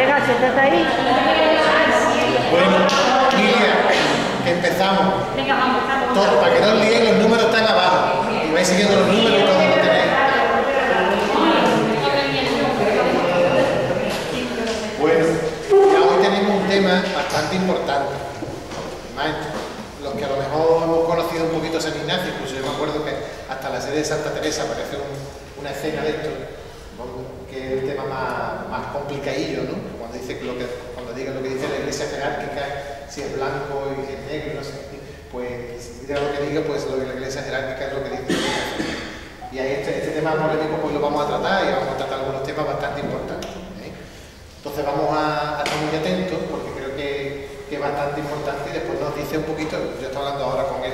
Venga, siéntate ahí. Bueno, Lilia, que empezamos. Venga, vamos, vamos. Todo, para que no os liéis, los números están abajo. Y vais siguiendo los números y todo lo tenéis. Bueno, ya hoy tenemos un tema bastante importante. Además, los que a lo mejor hemos conocido un poquito San Ignacio, incluso yo me acuerdo que hasta la serie de Santa Teresa aparece una escena de esto, que es el tema más complicadillo, ¿no? Cuando diga lo que dice la iglesia jerárquica, si es blanco y si es negro, no sé, pues si diga lo que diga, pues lo que la iglesia jerárquica es lo que dice. Y ahí este tema polémico pues lo vamos a tratar y vamos a tratar algunos temas bastante importantes. Entonces vamos a estar muy atentos porque creo que es bastante importante y después nos dice un poquito, yo estoy hablando ahora con él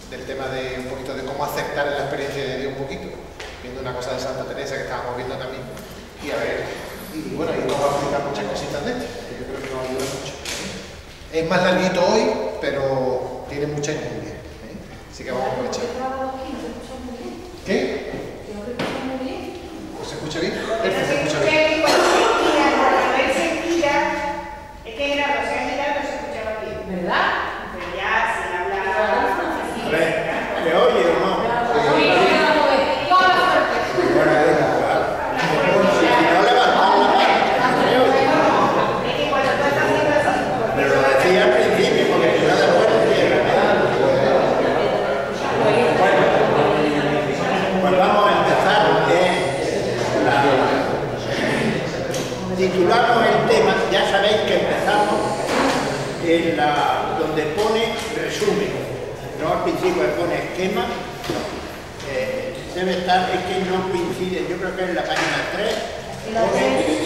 del tema de un poquito de cómo aceptar la experiencia de Dios un poquito, viendo una cosa de Santa Teresa que estábamos viendo también y a ver, y bueno, ahí nos va a explicar muchas cositas de esto, que yo creo que nos ayuda mucho. Es más larguito hoy, pero tiene mucha inmunidad, así que vamos a aprovechar. ¿Qué? ¿Se escucha bien? Perfecto, se escucha bien. ¿Verdad? Pero ya se habla. A ver, ¿me oye o no? Bueno, si no levantamos la mano, ¿me oye? Pero lo decía al principio, porque si no después no llega. Bueno, pues vamos a empezar. Titulamos el tema, ya sabéis que empezamos donde pone resumen, no al principio pone esquema, debe estar, es que no coincide, yo creo que en la página 3 pone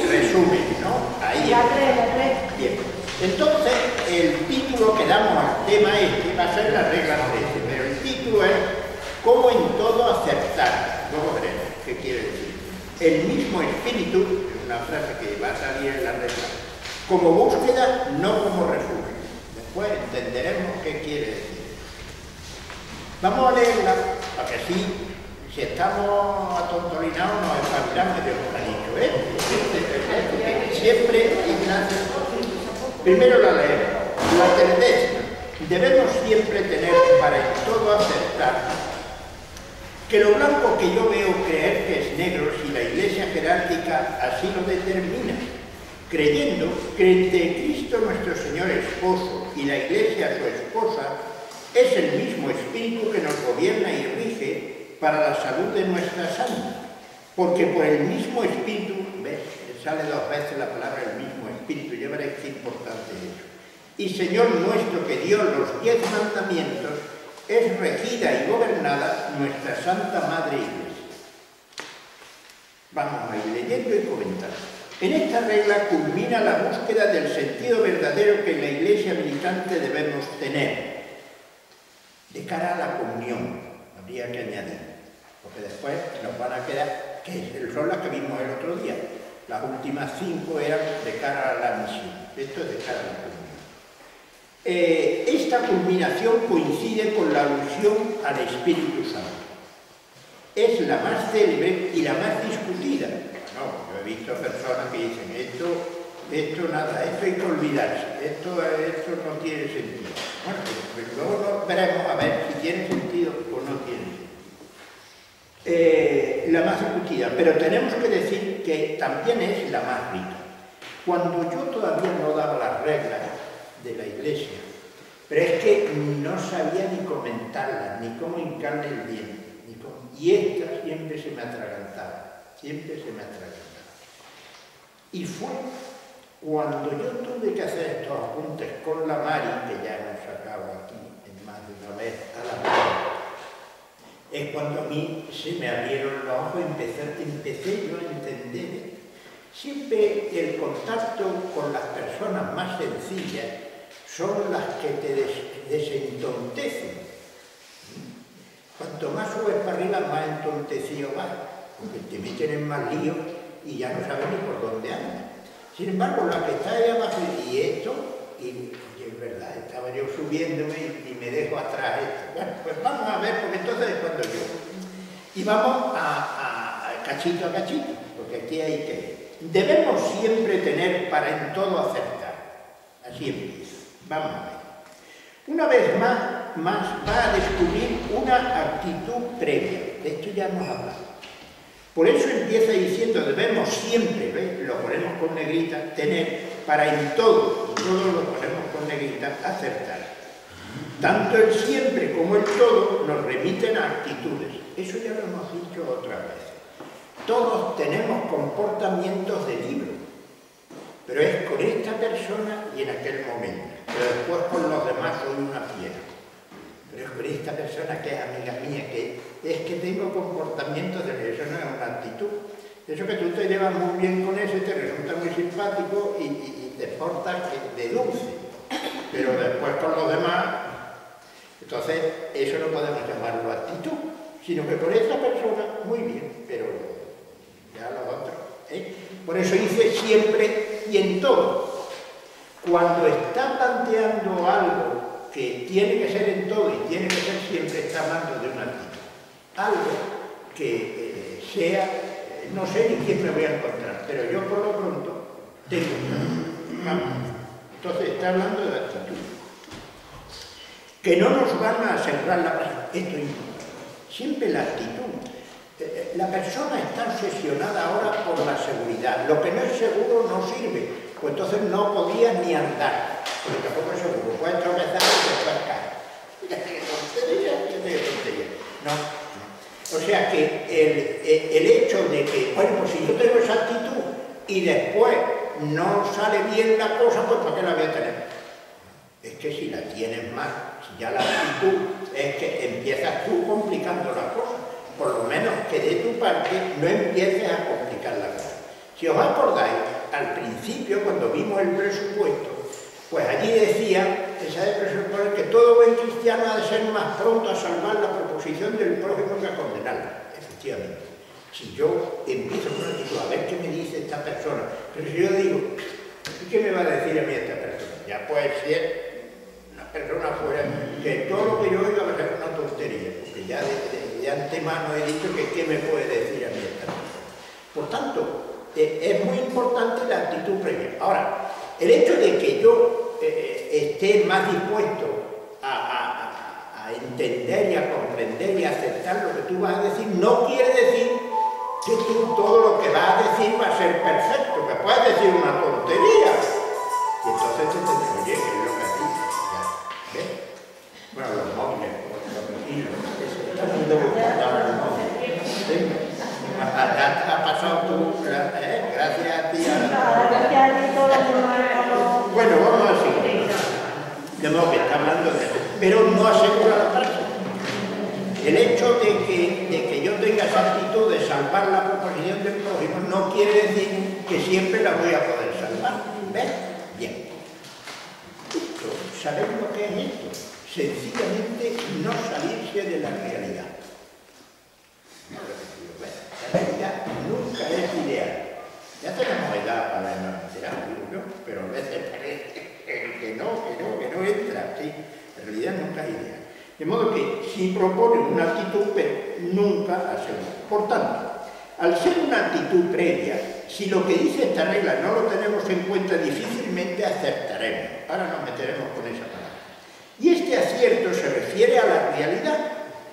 resumen, ¿no? Ahí. La 3. Bien, entonces el título que damos al tema va a ser la regla 13, pero el título es cómo en todo aceptar, luego veremos qué quiere decir. El mismo espíritu, es una frase que va a salir en la regla, como búsqueda, no como refugio. Después entenderemos qué quiere decir. Vamos a leerla para que así, si estamos atontolinados, nos espabilamos de lo que ha dicho, ¿eh? Siempre Ignacio. Primero la leemos. La 13. Debemos siempre tener para en todo aceptar que lo blanco que yo veo creer que es negro si la iglesia jerárquica así lo determina, creyendo que entre Cristo nuestro Señor esposo y la iglesia su esposa es el mismo espíritu que nos gobierna y rige para la salud de nuestra santa, porque por el mismo espíritu, ¿ves? Sale 2 veces la palabra el mismo espíritu, ya veréis qué importante es eso. Y Señor nuestro que dio los 10 mandamientos, es regida y gobernada nuestra Santa Madre Iglesia. Vamos a ir leyendo y comentando. En esta regla culmina la búsqueda del sentido verdadero que en la Iglesia militante debemos tener. De cara a la comunión, habría que añadir, porque después nos van a quedar, que son las que vimos el otro día. Las últimas 5 eran de cara a la misión. Esto es de cara a la comunión. Esta culminación coincide con la alusión al Espíritu Santo. Es la más célebre y la más discutida. No, yo he visto personas que dicen esto nada, esto hay que olvidarse, esto no tiene sentido. Bueno, pues luego veremos a ver si tiene sentido o no tiene sentido. La más discutida, pero tenemos que decir que también es la más rica. Cuando yo todavía no daba las reglas de la iglesia, pero es que no sabía ni comentarlas, ni cómo hincarle el diente, y esta siempre se me atragantaba, Y fue cuando yo tuve que hacer estos apuntes con la Mari, que ya hemos sacado aquí en más de una vez a la Mari, es cuando a mí se me abrieron los ojos, empecé yo a entender. Siempre el contacto con las personas más sencillas son las que te desentontecen. Cuanto más subes para arriba, más entontecido vas, porque te meten en más líos y ya no sabes ni por dónde andas. Sin embargo, la que está ahí abajo, y esto, y es verdad, estaba yo subiéndome y me dejo atrás esto. Bueno, pues vamos a ver, porque entonces es cuando yo. Y vamos a cachito, porque aquí hay que... debemos siempre tener para en todo acertar. Así empieza. Vamos a ver. Una vez más va a descubrir una actitud previa. De esto ya hemos hablado. Por eso empieza diciendo, debemos siempre, ¿ves? Lo ponemos con negrita, tener para en todo, y todo lo ponemos con negrita, acertar. Tanto el siempre como el todo nos remiten a actitudes. Eso ya lo hemos dicho otras veces. Todos tenemos comportamientos de libro, pero es con esta persona y en aquel momento. Pero después con los demás soy una fiera. Pero es con esta persona que es amiga mía, que es que tengo comportamientos de libro. Eso no es una actitud. Eso que tú te llevas muy bien con ese, te resulta muy simpático y te portas de dulce. Pero después con los demás, entonces eso no podemos llamarlo actitud, sino que con esta persona, muy bien, pero ya los otros. Por eso dice siempre y en todo. Cuando está planteando algo que tiene que ser en todo y tiene que ser siempre, está hablando de una actitud. Algo que sea, no sé ni quién me voy a encontrar, pero yo por lo pronto tengo una. Entonces está hablando de actitud. Que no nos van a sembrar la persona. Esto es importante. Siempre la actitud. La persona está obsesionada ahora por la seguridad. Lo que no es seguro no sirve. Pues entonces no podías ni andar. Porque tampoco es seguro. Puedes tropezar y después caer. Fíjate qué tontería, fíjate qué tontería. No. O sea que el hecho de que, bueno, pues si yo tengo esa actitud y después no sale bien la cosa, pues ¿para qué la voy a tener? Es que si la tienes mal, si ya la actitud es que empiezas tú complicando la cosa, por lo menos que de tu parte no empieces a complicar la cosa. Si os acordáis, al principio, cuando vimos el presupuesto, pues allí decía, esa de presupuesto, que todo buen cristiano ha de ser más pronto a salvar la proposición del prójimo que a condenarla. Efectivamente. Si yo empiezo con una actitud, a ver qué me dice esta persona, pero si yo digo, ¿y qué me va a decir a mí esta persona? Ya puede ser una persona fuera, que todo lo que yo oiga va a ser una tontería, porque ya de antemano he dicho que qué me puede decir a mí esta persona. Por tanto, es muy importante la actitud previa. Ahora, el hecho de que yo esté más dispuesto a entender y a comprender y a aceptar lo que tú vas a decir, no quiere decir que tú todo lo que vas a decir va a ser perfecto, que puedes decir una tontería. Y entonces te tendrás, oye, ¿qué es lo que dices? ¿Ves? Bueno, los móviles, los vecinos, están muy documentados los móviles. Ha pasado tú, gracias a ti. Bueno, vamos a seguir. De modo que está hablando de eso, pero no asegura la práctica. El hecho de que yo tenga esa actitud de salvar la proposición del prójimo no quiere decir que siempre la voy a poder salvar. ¿Ves? Bien. ¿Sabéis lo que es esto? Sencillamente no salirse de la realidad. La realidad nunca es ideal. Ya tenemos edad para la terapia, ¿no? Pero a veces parece que no entra, ¿sí? La realidad nunca es ideal. De modo que si proponen una actitud, pero nunca asegura. Por tanto, al ser una actitud previa, si lo que dice esta regla no lo tenemos en cuenta, difícilmente acertaremos. Ahora nos meteremos con esa palabra. Y este acierto se refiere a la realidad,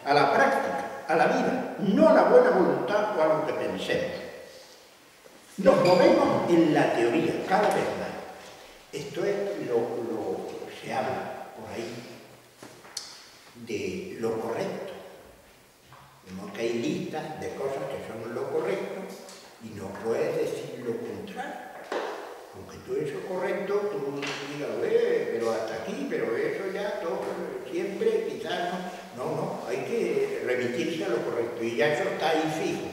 a la práctica, a la vida, no a la buena voluntad o a lo que pensemos. Nos movemos en la teoría cada vez más. Esto es se habla por ahí de lo correcto. Vemos que hay listas de cosas que son lo correcto y no puedes decir lo contrario. Aunque tú eso correcto, tú digas, pero hasta aquí, pero eso ya todo, siempre, quizás no, hay que remitirse a lo correcto y ya eso está ahí fijo.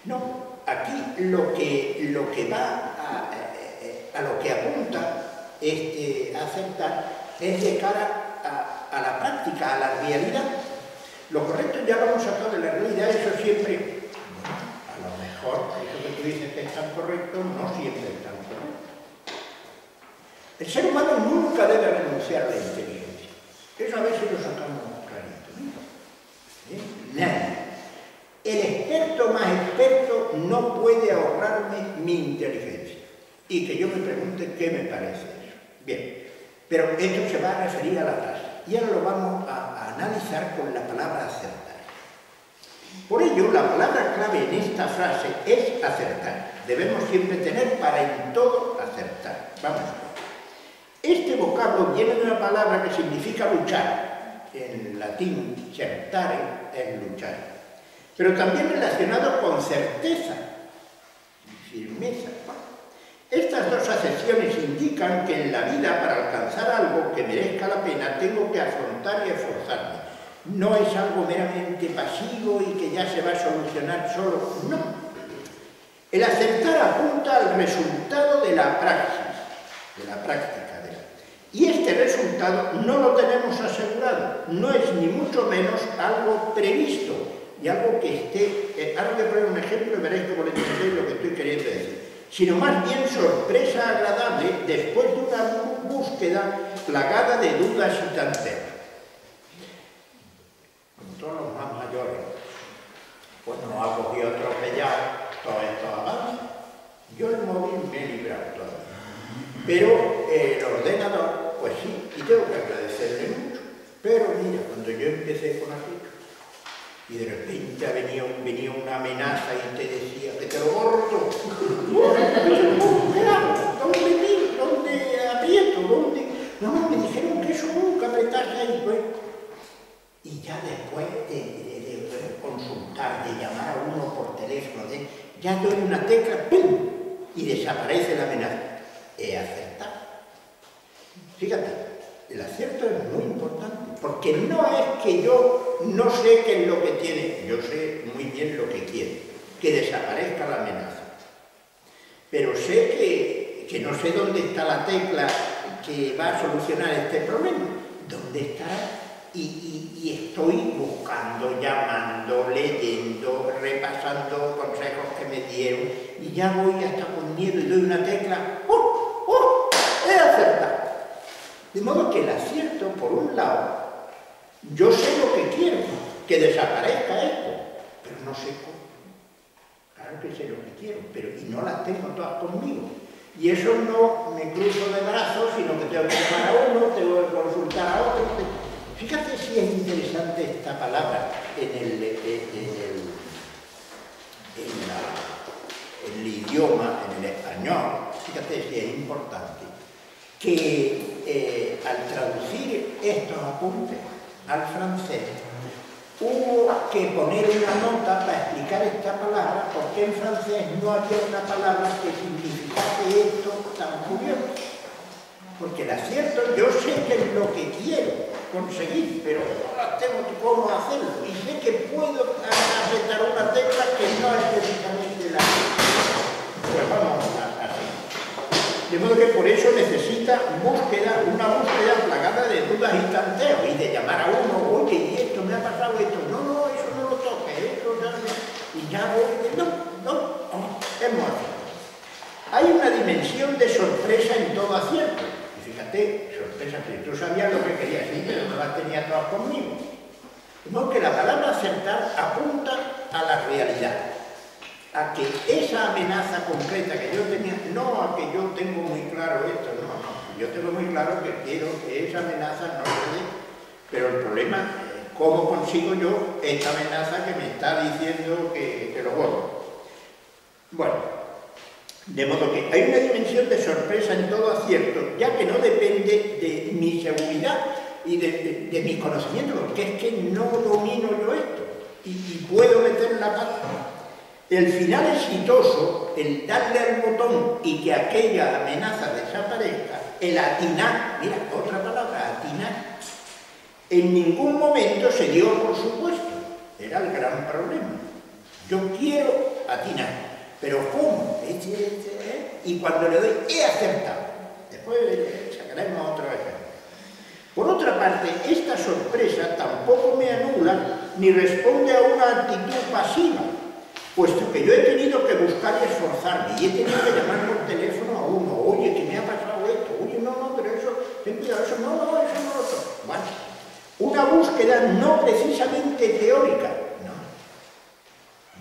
No, aquí lo que va a lo que apunta aceptar es de cara a la práctica, a la realidad. Lo correcto ya lo hemos sacado de la realidad, eso siempre, a lo mejor, eso que tú dices que es tan correcto, no siempre es tan correcto. El ser humano nunca debe renunciar a la inteligencia. Eso a veces lo sacamos clarito, ¿no? Nadie. El experto experto más experto no puede ahorrarme mi inteligencia. Y que yo me pregunte qué me parece eso. Bien, pero esto se va a referir a la frase. Y ahora lo vamos a analizar con la palabra acertar. Por ello, la palabra clave en esta frase es acertar. Debemos siempre tener para en todo acertar. Vamos a ver. Este vocablo viene de una palabra que significa luchar. En latín, certare es luchar. Pero también relacionado con certeza y firmeza. Estas dos acepciones indican que en la vida, para alcanzar algo que merezca la pena, tengo que afrontar y esforzarme. No es algo meramente pasivo y que ya se va a solucionar solo. No. El acertar apunta al resultado de la praxis, de la práctica. Y este resultado no lo tenemos asegurado. No es ni mucho menos algo previsto y algo que esté... ahora voy a poner un ejemplo y veréis cómo le entendéis lo que estoy queriendo decir. Sino más bien sorpresa agradable después de una búsqueda plagada de dudas y tanteos. Como todos los más mayores, pues nos ha cogido atropellado todos estos avances. Yo el móvil me he librado todavía. Pero el ordenador, pues sí, y tengo que agradecerle mucho. Pero mira, cuando yo empecé con aquello, y de repente venía una amenaza y te decía que te lo borro. ¿Qué hago? ¿Dónde aprieto? No, me dijeron que eso nunca apretase ahí, pues. Y ya después de consultar, de llamar a uno por teléfono, ya doy una tecla, ¡pum! Y desaparece la amenaza. He acertado. Fíjate, el acierto es muy importante, porque no es que yo no sé qué es lo que tiene, yo sé muy bien lo que quiere, que desaparezca la amenaza. Pero sé que no sé dónde está la tecla que va a solucionar este problema, dónde estará, y estoy buscando, llamando, leyendo, repasando consejos que me dieron, y ya voy hasta con miedo y doy una tecla, ¡oh! He acertado. De modo que el acierto, por un lado, yo sé lo que quiero, que desaparezca esto, pero no sé cómo. Claro que sé lo que quiero, pero y no las tengo todas conmigo. Y eso no me cruzo de brazos, sino que tengo que llamar a uno, tengo que consultar a otro. Fíjate si es interesante esta palabra en el idioma, en el español. Fíjate si es importante que al traducir estos apuntes al francés hubo que poner una nota para explicar esta palabra, porque en francés no había una palabra que significase esto tan curioso. Porque el acierto, yo sé qué es lo que quiero conseguir, pero ahora tengo cómo hacerlo, y sé que puedo apretar una tecla que no es precisamente la que... Pues vamos así. De modo que por eso necesita una búsqueda plagada de dudas y tanteos, y de llamar a uno, oye, y esto me ha pasado esto, no, eso no lo toques, esto ya no, y ya voy, hemos hecho. Hay una dimensión de sorpresa en todo acierto. Y fíjate, sorpresa, que tú sabías lo que querías decir, pero no las tenías todas conmigo. De modo que la palabra acertar apunta a la realidad, a que esa amenaza concreta que yo tenía, no a que yo tengo muy claro esto, no, yo tengo muy claro que quiero que esa amenaza no se dé, pero el problema es cómo consigo yo esta amenaza que me está diciendo que lo borro. Bueno, de modo que hay una dimensión de sorpresa en todo acierto, ya que no depende de mi seguridad y de mi conocimiento, porque es que no domino yo esto y puedo meter la pata. El final exitoso, el darle al botón y que aquella amenaza desaparezca, el atinar, mira, otra palabra, atinar, en ningún momento se dio por supuesto, era el gran problema. Yo quiero atinar, pero ¿cómo? Y cuando le doy, he acertado. Después sacaremos otro ejemplo. Por otra parte, esta sorpresa tampoco me anula ni responde a una actitud pasiva, puesto que yo he tenido que buscar y esforzarme, y he tenido que llamar por teléfono a uno, oye, que me ha pasado esto, oye, no, pero eso, ten cuidado, eso no lo toco. Bueno, una búsqueda no precisamente teórica,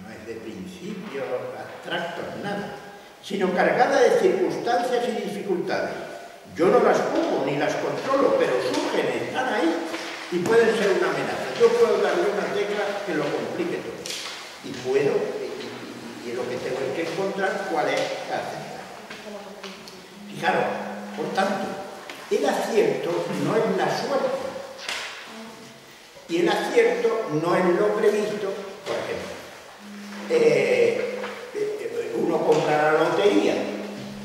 no es de principio. sino cargada de circunstancias y dificultades. Yo no las pongo ni las controlo, pero surgen, están ahí y pueden ser una amenaza. Yo puedo darle una tecla que lo complique todo. Y puedo, y lo que tengo que encontrar cuál es la acertada. Fijaros, por tanto, el acierto no es la suerte. Y el acierto no es lo previsto, por ejemplo. Uno compra la lotería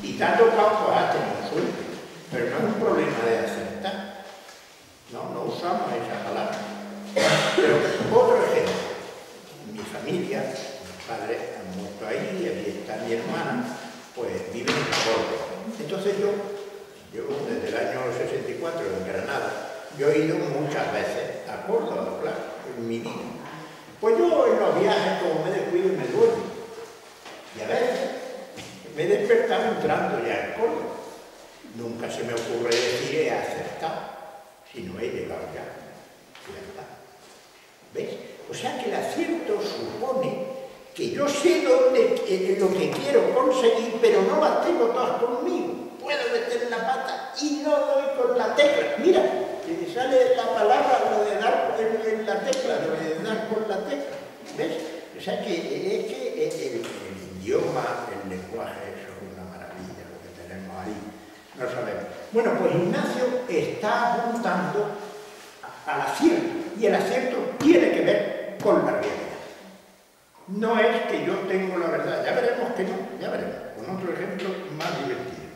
y te ha tocado, pues has tenido suerte. Pero no es un problema de acertar. No usamos esa palabra. Pero otro ejemplo. Mi familia, mis padres han muerto ahí, y ahí está mi hermana, pues viven en Córdoba. Entonces yo desde el año 64 en Granada, yo he ido muchas veces a Córdoba, claro, en mi vida. Pues yo en los viajes, como me descuido, me duermo. Y a veces me he despertado entrando ya en Córdoba. Nunca se me ocurre decir he acertado, sino he llegado ya. ¿Ves? O sea que el acierto supone que yo sé lo que quiero conseguir, pero no las tengo todas conmigo. Puedo meter la pata y no doy con la tecla. Mira, que sale la palabra lo de dar en la tecla, lo de dar con la tecla. ¿Ves? O sea que es que el idioma, el lenguaje, eso es una maravilla lo que tenemos ahí. No sabemos. Bueno, pues Ignacio está apuntando al acierto, y el acierto tiene que ver con la realidad. No es que yo tengo la verdad, ya veremos que no, ya veremos, con otro ejemplo más divertido.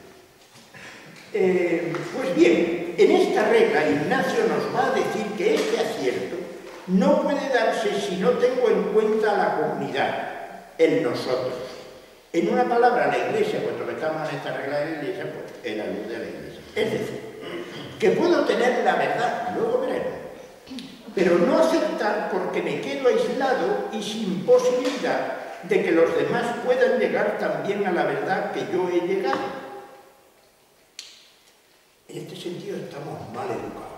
Pues bien, en esta regla Ignacio nos va a decir que este acierto no puede darse si no tengo en cuenta la comunidad, el nosotros. En una palabra, la Iglesia, puesto que estamos en esta regla de la Iglesia, pues es la luz de la Iglesia. Es decir, que puedo tener la verdad, luego veremos, pero no aceptar porque me quedo aislado y sin posibilidad de que los demás puedan llegar también a la verdad que yo he llegado. En este sentido estamos mal educados.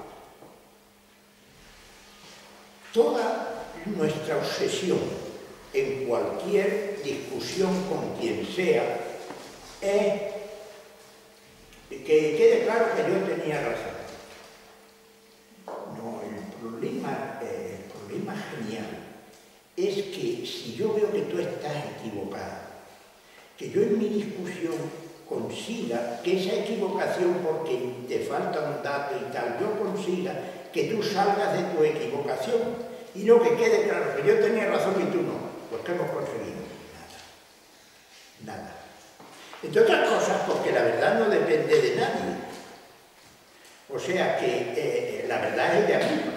Toda nuestra obsesión en cualquier discusión con quien sea es que quede claro que yo tenía razón. No, el problema genial es que si yo veo que tú estás equivocado, que yo en mi discusión consiga que esa equivocación, porque te falta un dato y tal, yo consiga que tú salgas de tu equivocación y no que quede claro que yo tenía razón y tú no. Pues ¿qué hemos conseguido? Nada. Nada. Entre otras cosas, porque la verdad no depende de nadie. O sea que la verdad es de misma.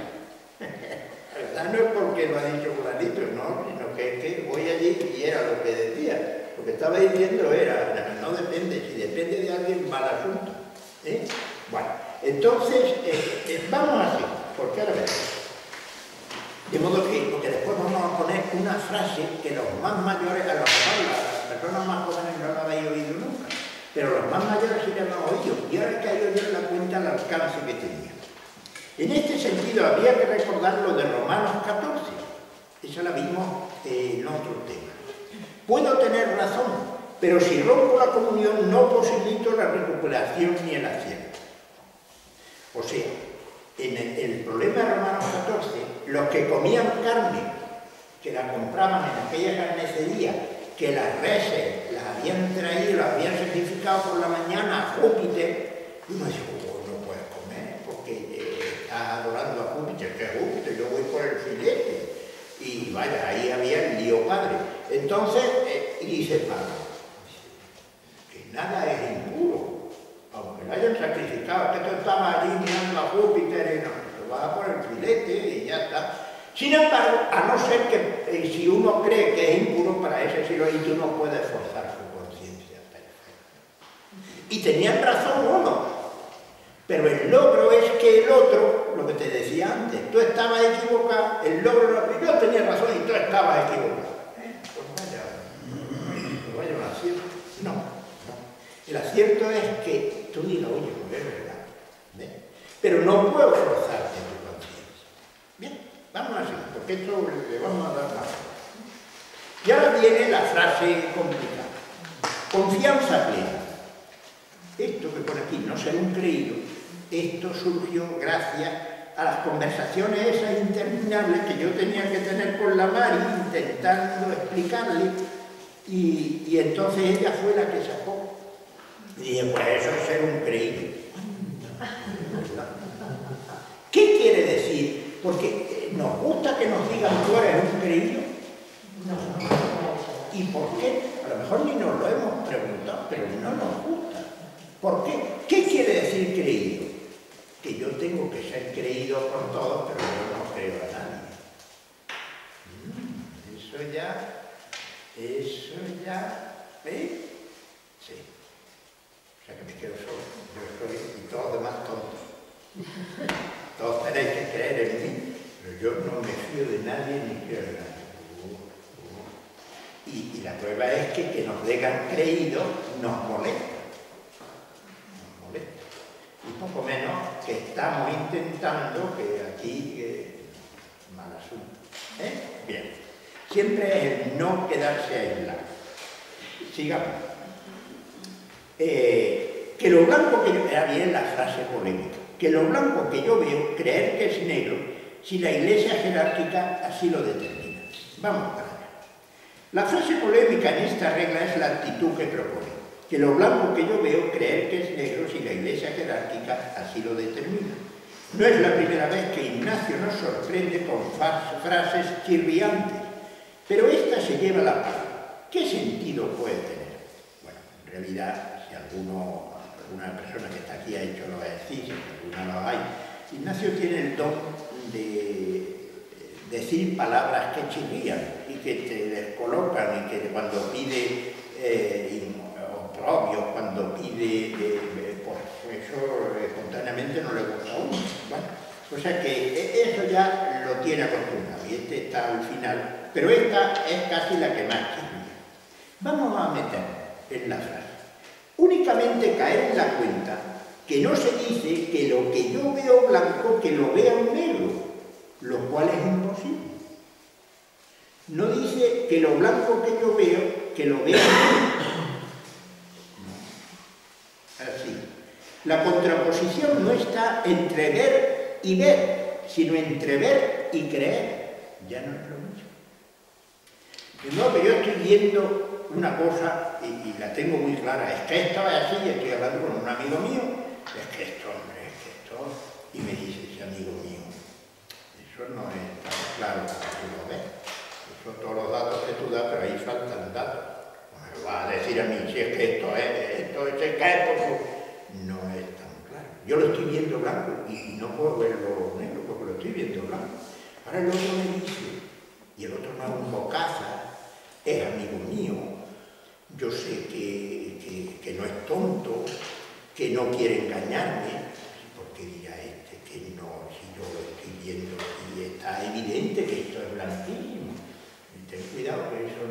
La verdad no es porque lo ha dicho fulanito, no, sino que es que voy allí y era lo que decía. Lo que estaba diciendo era, no depende, si depende de alguien, mal asunto. Bueno, entonces, vamos así, porque ahora veremos. De modo que, porque después vamos a poner una frase que los más mayores, a lo mejor las personas más jóvenes no la habéis oído nunca, pero los más mayores sí la han oído, y ahora es que hay que darle cuenta del alcance que tenía. En este sentido, habría que recordar lo de Romanos 14, eso la vimos en otro tema. Puedo tener razón, pero si rompo la comunión no posibilito la recuperación ni el acierto. O sea, en el problema de Romanos 14, los que comían carne, que la compraban en aquella carnicería, que las reses las habían traído, las habían sacrificado por la mañana a Júpiter, uno dice, no puedes comer porque estás adorando a Júpiter, que es Júpiter, yo voy por el filete. Y vaya, ahí había el lío padre. Entonces, y dice Pablo, que nada es impuro, aunque lo hayan sacrificado, que tú estabas allí mirando a Júpiter y no, tú vas a por el filete y ya está. Sin embargo, a no ser que si uno cree que es impuro, para ese sí lo y tú no puedes forzar su conciencia. Y tenían razón uno, pero el logro es que el otro, lo que te decía antes, tú estabas equivocado, el logro era que yo tenía razón y tú estabas equivocado. Pues vaya un acierto. No. El acierto es que tú digas, oye, pues es verdad. ¿Ves? Pero no puedo forzarte tu conciencia. Bien, vamos así, porque esto le vamos a dar más. Y ahora viene la frase complicada. Confianza plena. Esto que pone aquí, no ser un creído, esto surgió gracias a las conversaciones esas interminables que yo tenía que tener con la Mari, intentando explicarle, y entonces ella fue la que sacó. Y dije, pues eso es ser un creído. ¿Qué quiere decir? Porque nos gusta que nos digan tú eres un creído. ¿Y por qué? A lo mejor ni nos lo hemos preguntado, pero no nos gusta. ¿Por qué? ¿Qué quiere decir creído? Que yo tengo que ser creído por todos, pero yo no creo a nadie. Eso ya, ¿eh? Sí. O sea que me quedo solo. Yo soy y todos los demás tontos. Todos tenéis que creer en mí, pero yo no me fío de nadie ni creo en nadie. Y la prueba es que nos digan creído nos molesta. Y poco menos que estamos intentando que aquí mal asunto. Bien, siempre es el no quedarse aislado. Sigamos. Que lo blanco que yo veo, bien la frase polémica, que lo blanco que yo veo, creer que es negro, si la Iglesia jerárquica así lo determina. Vamos para allá. La frase polémica en esta regla es la actitud que propone. Que lo blanco que yo veo, creer que es negro si la Iglesia jerárquica así lo determina. No es la primera vez que Ignacio nos sorprende con frases chirriantes, pero esta se lleva la palabra. ¿Qué sentido puede tener? Bueno, en realidad, si alguna persona que está aquí ha hecho los ejercicios, alguna lo hay, Ignacio tiene el don de decir palabras que chirrían y que te descolocan y que cuando pide oprobios, cuando pide, pues eso espontáneamente no le gusta a uno. Bueno, o sea que eso ya lo tiene acostumbrado y este está al final, pero esta es casi la que más chirría. Vamos a meter en la frase. Únicamente caer en la cuenta que no se dice que lo que yo veo blanco, que lo vea un negro, lo cual es imposible. No dice que lo blanco que yo veo, que lo vea un negro. Así. La contraposición no está entre ver y ver, sino entre ver y creer. Ya no es lo mismo. No, que yo estoy viendo una cosa y la tengo muy clara, es que esto es así, y estoy hablando con un amigo mío, es que esto, y me dice ese amigo mío, eso no es tan claro como tú lo ves, eso todos los datos que tú das, pero ahí faltan datos, no me lo vas a decir a mí, si es que esto se cae por su... No es tan claro, yo lo estoy viendo blanco y no puedo verlo negro porque lo estoy viendo blanco. Ahora el otro me dice, y el otro no es un bocaza, es amigo mío, yo sé que no es tonto, que no quiere engañarme, porque dirá que no, si yo lo estoy viendo y está evidente que esto es blanquísimo. Y ten cuidado que eso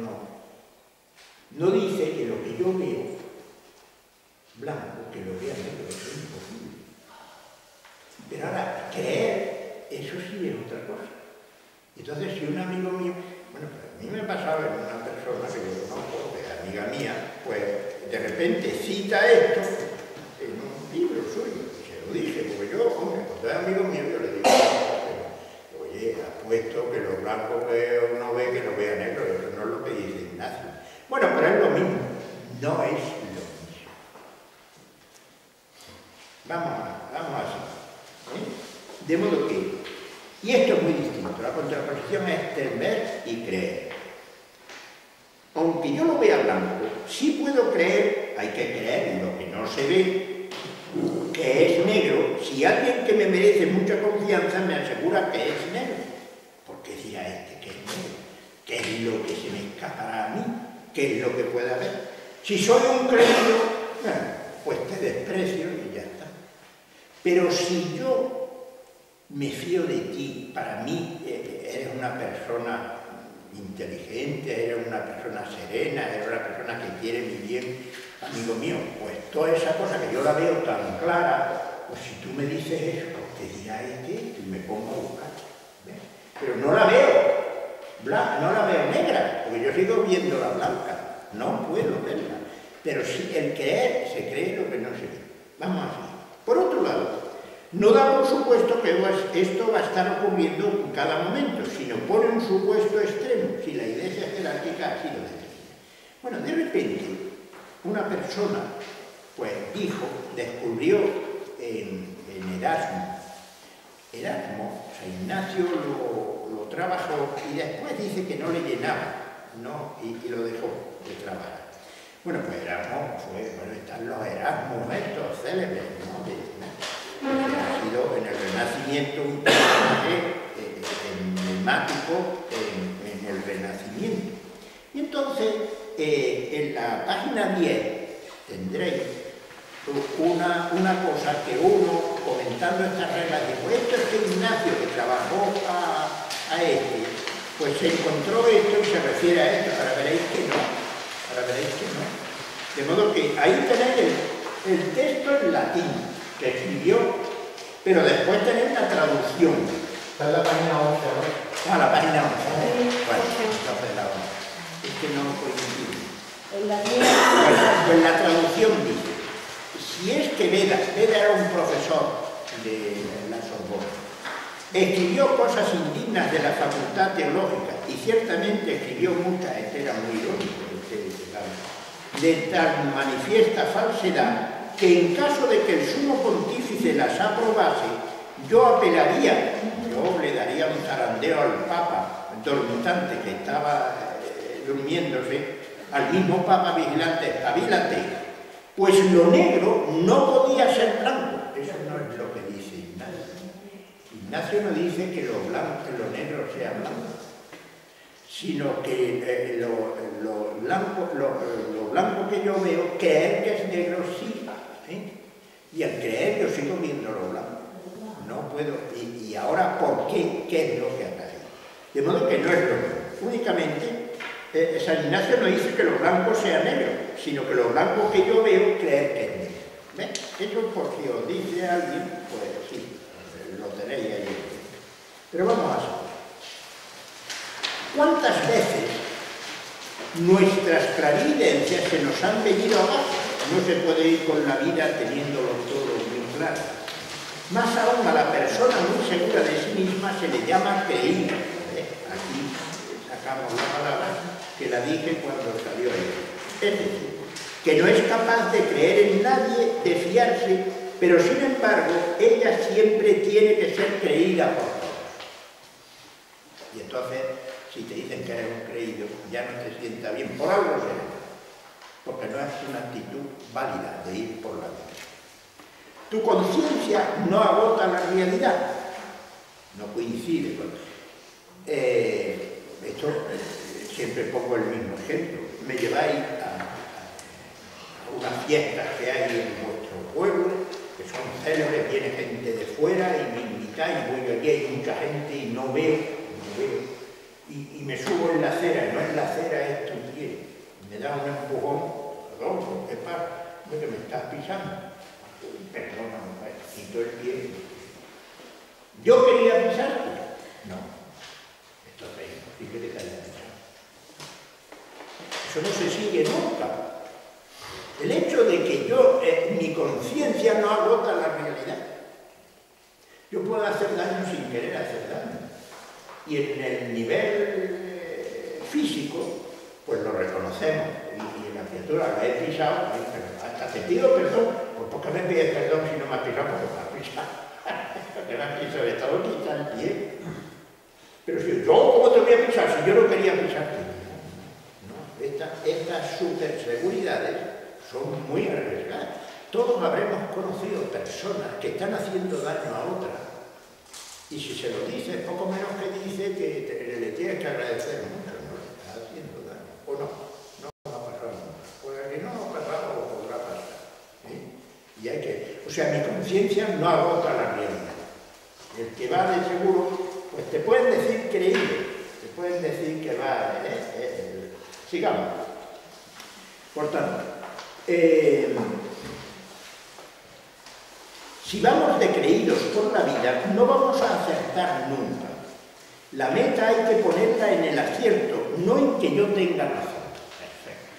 no dice que lo que yo veo blanco, que lo vea negro, eso es imposible. Pero ahora, creer, eso sí es otra cosa. Entonces, si un amigo mío, bueno, pues a mí me pasaba en una persona que yo conozco, que es amiga mía, pues de repente cita esto en un libro suyo, y se lo dije, porque yo, hombre, cuando es amigo mío, yo le digo, oye, apuesto que lo blanco que uno ve, que lo vea negro, eso no es lo que dice Ignacio. Bueno, pero es lo mismo, no es lo mismo. Vamos así. De modo que, y esto es muy distinto, la contraposición es temer y creer. Aunque yo lo vea blanco, sí puedo creer, hay que creer en lo que no se ve, que es negro, si alguien que me merece mucha confianza me asegura que es negro. Porque dirá que es negro, ¿qué es lo que se me escapará a mí? ¿Qué es lo que puede haber? Si soy un creído, bueno, pues te desprecio y ya está. Pero si yo me fío de ti, para mí eres una persona inteligente, eres una persona serena, eres una persona que quiere mi bien, amigo mío, pues toda esa cosa que yo la veo tan clara, pues si tú me dices eso, pues te dirá y me pongo a buscar. ¿Ves? Pero no la veo blanca, no la veo negra, porque yo sigo viendo la blanca, no puedo verla. Pero si el creer se cree lo que no se ve. Vamos a seguir. Por otro lado, no da por supuesto que esto va a estar ocurriendo en cada momento, sino pone un supuesto extremo, si la iglesia jerárquica así lo determina. Bueno, de repente, una persona, pues descubrió en Erasmo, o sea, Ignacio lo trabajó y después dice que no le llenaba, ¿no? Y lo dejó de trabajar. Bueno, pues Erasmo están los Erasmos estos célebres, ¿no? Ha sido en el Renacimiento un personaje emblemático en el Renacimiento. Y entonces, en la página 10 tendréis una cosa que uno, comentando estas reglas, dijo, esto es que Ignacio, que trabajó a pues se encontró esto y se refiere a esto, ahora veréis que no. De modo que ahí tenéis el texto en latín que escribió, pero después tenéis la traducción. Está en la página 11, ¿no? Ah, la página 11. Bueno, entonces la 11. Es que no coincide. Pues la traducción dice, si es que Beda era un profesor de la Sorbona, escribió cosas indignas de la facultad teológica y ciertamente escribió muchas, era muy irónico, de tan manifiesta falsedad que en caso de que el sumo pontífice las aprobase, yo le daría un zarandeo al Papa dormitante que estaba durmiéndose, al mismo Papa vigilante, espabilate, pues lo negro no podía ser blanco. Eso no es lo que dice Ignacio. Ignacio no dice que lo negro sea blanco, sino que lo blanco que yo veo, creer que es negro sí, y al creer yo sigo viendo lo blanco. No puedo, y ahora ¿por qué? ¿Qué es lo que ha caído? De modo que no es lo mismo. Únicamente, San Ignacio no dice que lo blanco sea negro, sino que lo blanco que yo veo, creer que es negro. ¿Ves? Eso por si os dice alguien, pues sí, lo tenéis ahí. Pero vamos a ver. ¿Cuántas veces nuestras clarividencias se nos han venido abajo? No se puede ir con la vida teniéndolo todo muy claro. Más aún, a la persona muy segura de sí misma se le llama creída. Aquí sacamos la palabra que la dije cuando salió ella. Es decir, que no es capaz de creer en nadie, de fiarse, pero sin embargo, ella siempre tiene que ser creída por todos. Y entonces, si te dicen que eres un creído, ya no te sienta bien, por algo será, porque no es una actitud válida de ir por la vida. Tu conciencia no agota la realidad, no coincide con esto. Siempre pongo el mismo ejemplo. Me lleváis a unas fiestas que hay en vuestro pueblo, que son célebres, viene gente de fuera y me invitáis, voy allí, hay mucha gente y no veo. Y me subo en la acera, no en la acera es tu pie. Me da un empujón, perdón, ¿qué pasa? Que me estás pisando. Perdona, quito el pie. ¿Yo quería pisarte? No. Entonces, ¿y qué te caía pisar? Eso no se sigue nunca. El hecho de que mi conciencia no agota la realidad. Yo puedo hacer daño sin querer hacer daño. Y en el nivel físico, pues lo reconocemos. Y la criatura la he pisado, hasta te pido perdón. Pues ¿por qué me pides perdón si no me has pisado? Porque me has pisado. Porque me has pisado, he estado quitando el pie. Pero si yo, ¿cómo te voy a pisar si yo no quería pisarte? No, estas superseguridades son muy arriesgadas. Todos habremos conocido personas que están haciendo daño a otras. Y si se lo dice, poco menos que dice que le tienes que agradecer mucho, no le está haciendo daño. O no va a pasar nunca. Pues que no ha pasado o podrá pasar. Y hay que, o sea, mi conciencia no agota la realidad. El que va de seguro, pues te pueden decir creíble, te pueden decir que va, sigamos. Por tanto, si vamos de creídos por la vida, no vamos a acertar nunca. La meta hay que ponerla en el acierto, no en que yo tenga razón. Perfecto.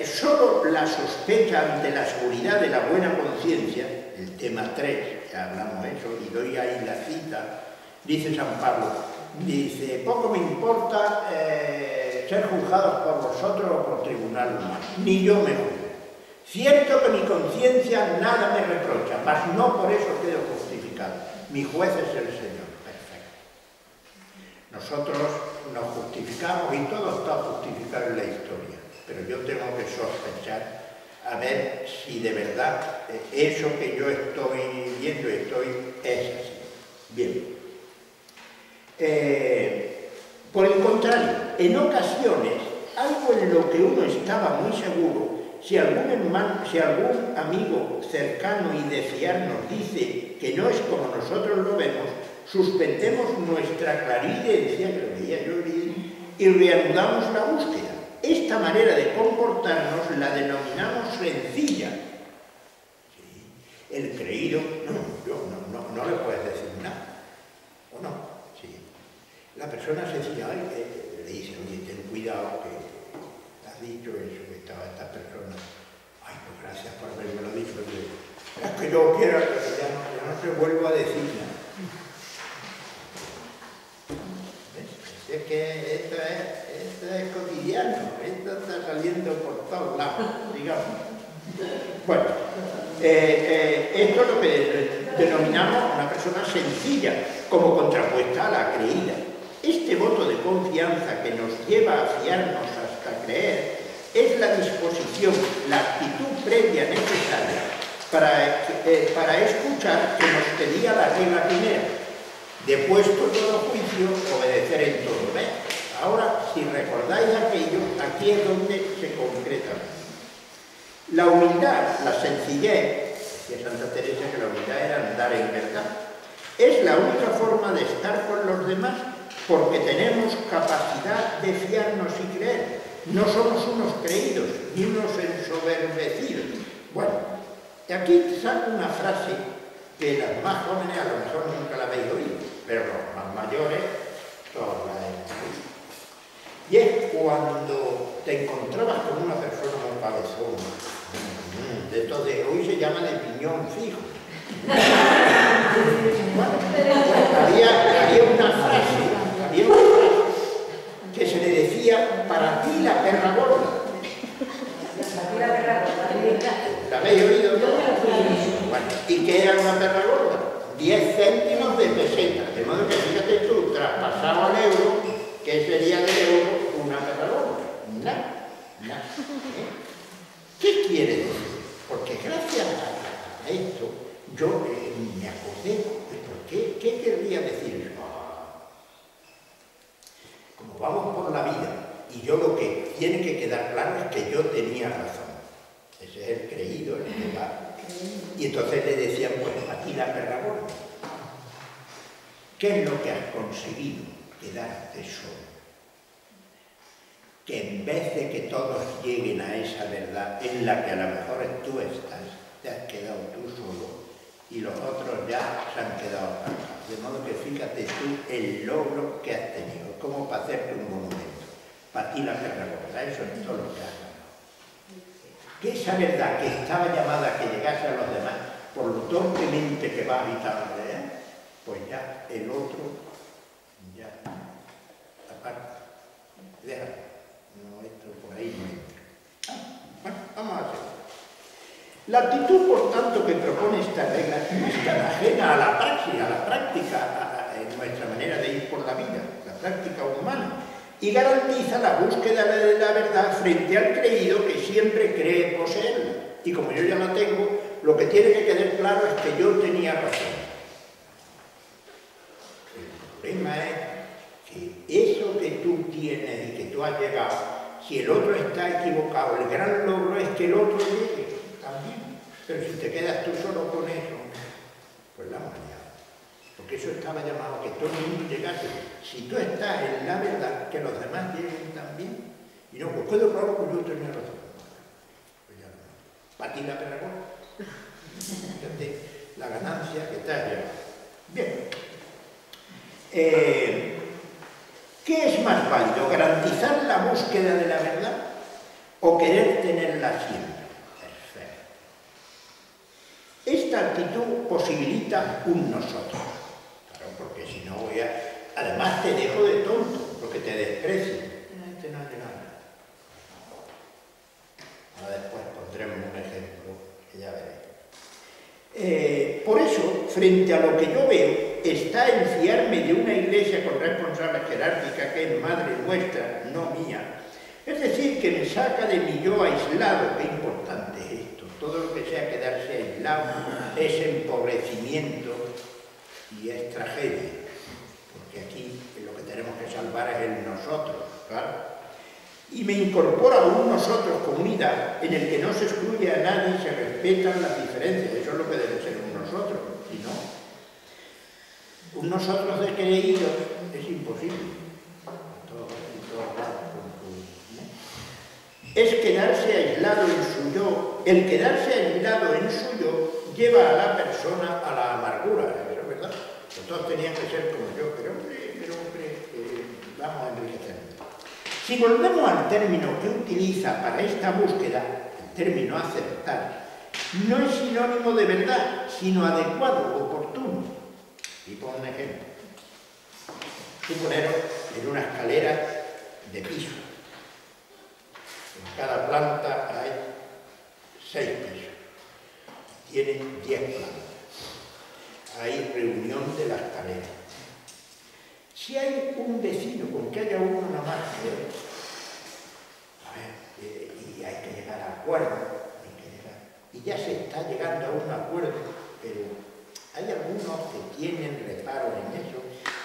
solo la sospecha ante la seguridad de la buena conciencia, el tema 3, ya hablamos de eso, y doy ahí la cita, dice San Pablo, dice, poco me importa ser juzgados por vosotros o por tribunal humano, ni yo me juzgo. Cierto que mi conciencia nada me reprocha, mas no por eso quedo justificado. Mi juez es el Señor. Perfecto. Nosotros nos justificamos y todo está justificado en la historia, pero yo tengo que sospechar a ver si de verdad eso que yo estoy viendo es así. Bien. Por el contrario, en ocasiones, algo en lo que uno estaba muy seguro, si algún amigo cercano y de fiar nos dice que no es como nosotros lo vemos, suspendemos nuestra clarividencia, que lo veía yo, y reanudamos la búsqueda. Esta manera de comportarnos la denominamos sencilla. ¿Sí? El creído, no le puedes decir nada, ¿o no? Sí. La persona sencilla le dice, oye, ten cuidado que has dicho eso, que estaba esta persona. Ay, pues gracias por haberme lo dicho. Es que yo quiero, ya no te vuelvo a decir nada. Es que esto es cotidiano, esto está saliendo por todos lados, digamos. Bueno, esto es lo que denominamos una persona sencilla, como contrapuesta a la creída. Este voto de confianza que nos lleva a fiarnos hasta creer es la disposición, la actitud previa necesaria para escuchar que nos pedía la regla primera. Depuesto todo juicio, obedecer en todo. ¿Ves? Ahora, si recordáis aquello, aquí es donde se concreta. La humildad, la sencillez, decía Santa Teresa que la humildad era andar en verdad, es la única forma de estar con los demás porque tenemos capacidad de fiarnos y creer. No somos unos creídos, ni unos ensoberbecidos. Bueno, aquí saco una frase que las más jóvenes a lo mejor nunca la habéis oído, pero los más mayores todos la hemos oído. Y es cuando te encontrabas con una persona muy cabezona, de esto de hoy se llama de piñón fijo. Bueno, había una frase que se le decía, para ti la perra gorda. ¿La habéis oído? Bueno, ¿y qué era una perra gorda? 10 céntimos de peseta, de modo que fíjate tú, traspasado al euro, ¿qué sería del euro una perra gorda? Nada. ¿Qué quiere decir? Porque gracias a esto, yo me acordé, ¿qué querría decir eso? Como vamos por la vida, y yo lo que tiene que quedar claro es que yo tenía razón. Ese es el creído, el que va. Y entonces le decían, pues, a ti la perra gorda. ¿Qué es lo que has conseguido? Quedarte solo. Que en vez de que todos lleguen a esa verdad en la que a lo mejor tú estás, te has quedado tú solo y los otros ya se han quedado atrás. De modo que fíjate tú el logro que has tenido, como para hacerte un monumento. Para ti la perra gorda, eso es todo lo que has ganado. Que esa verdad que estaba llamada a que llegase a los demás, por lo torpemente que va a habitar, pues ya el otro, ya, aparte, déjalo. No, esto por ahí no entra. Bueno, vamos a hacerlo. La actitud, por tanto, que propone esta regla no es tan ajena a la praxis, en nuestra manera de ir por la vida, la práctica humana, y garantiza la búsqueda de la verdad frente al creído que siempre cree poseerla. Y como yo ya la tengo, lo que tiene que quedar claro es que yo tenía razón. El problema es que eso que tú tienes y que tú has llegado, si el otro está equivocado, el gran logro es que el otro llegue también. Pero si te quedas tú solo con eso, pues la hemos liado. Porque eso estaba llamado a que todo el mundo llegase. Si tú estás en la verdad, que los demás lleguen también. Y no, pues quedó claro que yo tenía razón. Pues ya no. Para ti la perra gorda. Fíjate la ganancia que te has llevado. Bien. ¿Qué es más válido? ¿Garantizar la búsqueda de la verdad o querer tenerla siempre? Perfecto. Esta actitud posibilita un nosotros. Claro, porque si no voy a... Además te dejo de tonto, porque te desprecio. Este no hace nada. Ahora después pondremos un ejemplo, que ya veréis. Por eso, frente a lo que yo veo, está el fiarme de una iglesia con responsable jerárquica que es madre nuestra, no mía. Es decir, que me saca de mi yo aislado. Qué importante es esto. Todo lo que sea quedarse aislado es empobrecimiento y es tragedia. Porque aquí lo que tenemos que salvar es el nosotros, ¿claro? Y me incorpora a un nosotros comunidad en el que no se excluye a nadie y se respetan las diferencias. Eso es lo que debe ser un nosotros, si no, un nosotros de creídos es imposible. Es quedarse aislado en su yo. El quedarse aislado en su yo lleva a la persona a la amargura, ¿es verdad? Todos tenían que ser como yo, pero hombre, vamos a enriquecernos. Si volvemos al término que utiliza para esta búsqueda, el término acertar, no es sinónimo de verdad, sino adecuado, oportuno. Y pongo un ejemplo. Suponeros en una escalera de piso. En cada planta hay 6 pisos. Tienen 10 plantas. Hay reunión de la escalera. Si hay un vecino, con que haya uno nada más, y hay que llegar a acuerdo, y ya se está llegando a un acuerdo, pero hay algunos que tienen reparo en eso,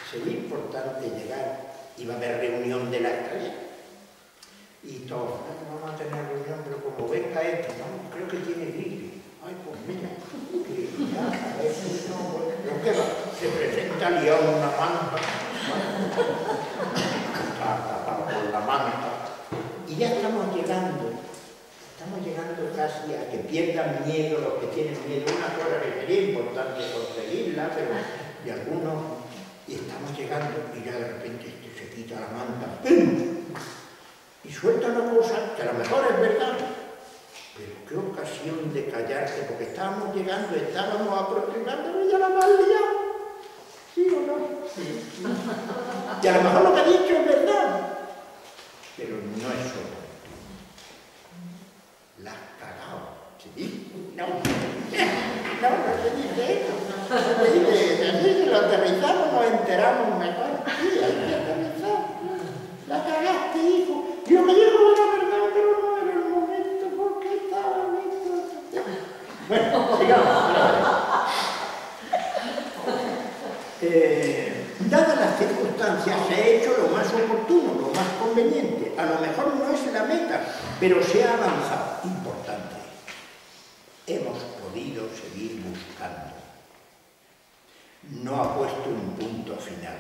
sería importante llegar, y va a haber reunión de la escalera, y todos, no vamos a tener reunión, pero como venga esto, no, creo que tiene gripe, ay, pues mira, que ya, a ver si no, pero ¿qué va? Se presenta liado una manta, por la manta, y ya estamos llegando casi a que pierdan miedo los que tienen miedo, una cosa que sería importante conseguirla, pero de algunos, y estamos llegando, y ya de repente se quita la manta, ¡pum! Y suelta una cosa que a lo mejor es verdad, pero qué ocasión de callarse, porque estábamos llegando, estábamos aproximando, pero ya la más liado. ¿Sí o no? Sí. Y a lo mejor lo que ha dicho es verdad, pero no es solo. La has cagado, ¿sí? No se dice eso. Se dice, así si lo aterrizamos nos enteramos mejor. Sí, hay que aterrizar. La cagaste, hijo. Y lo que dijo era verdad, pero no era el momento porque estaba listo. Bueno, sigamos. Dadas las circunstancias, se ha hecho lo más oportuno, lo más conveniente. A lo mejor no es la meta, pero se ha avanzado. Importante. Hemos podido seguir buscando. No ha puesto un punto final.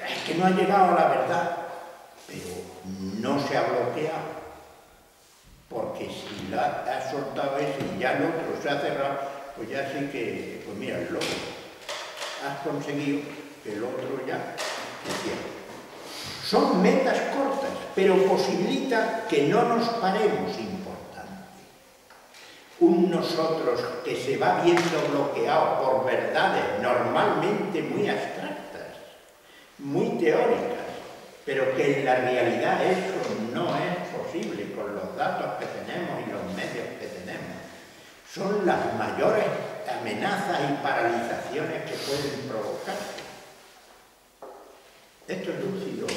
Es que no ha llegado a la verdad, pero no se ha bloqueado. Porque si la ha soltado ese y ya el otro se ha cerrado, pues ya sí que, pues mira, el loco. Has conseguido que el otro ya se cierre. Son metas cortas, pero posibilita que no nos paremos, importante. Un nosotros que se va viendo bloqueado por verdades normalmente muy abstractas, muy teóricas, pero que en la realidad eso no es posible con los datos que tenemos y los medios que tenemos. Son las mayores amenazas y paralizaciones que pueden provocar. ¿Esto es lúcido o no?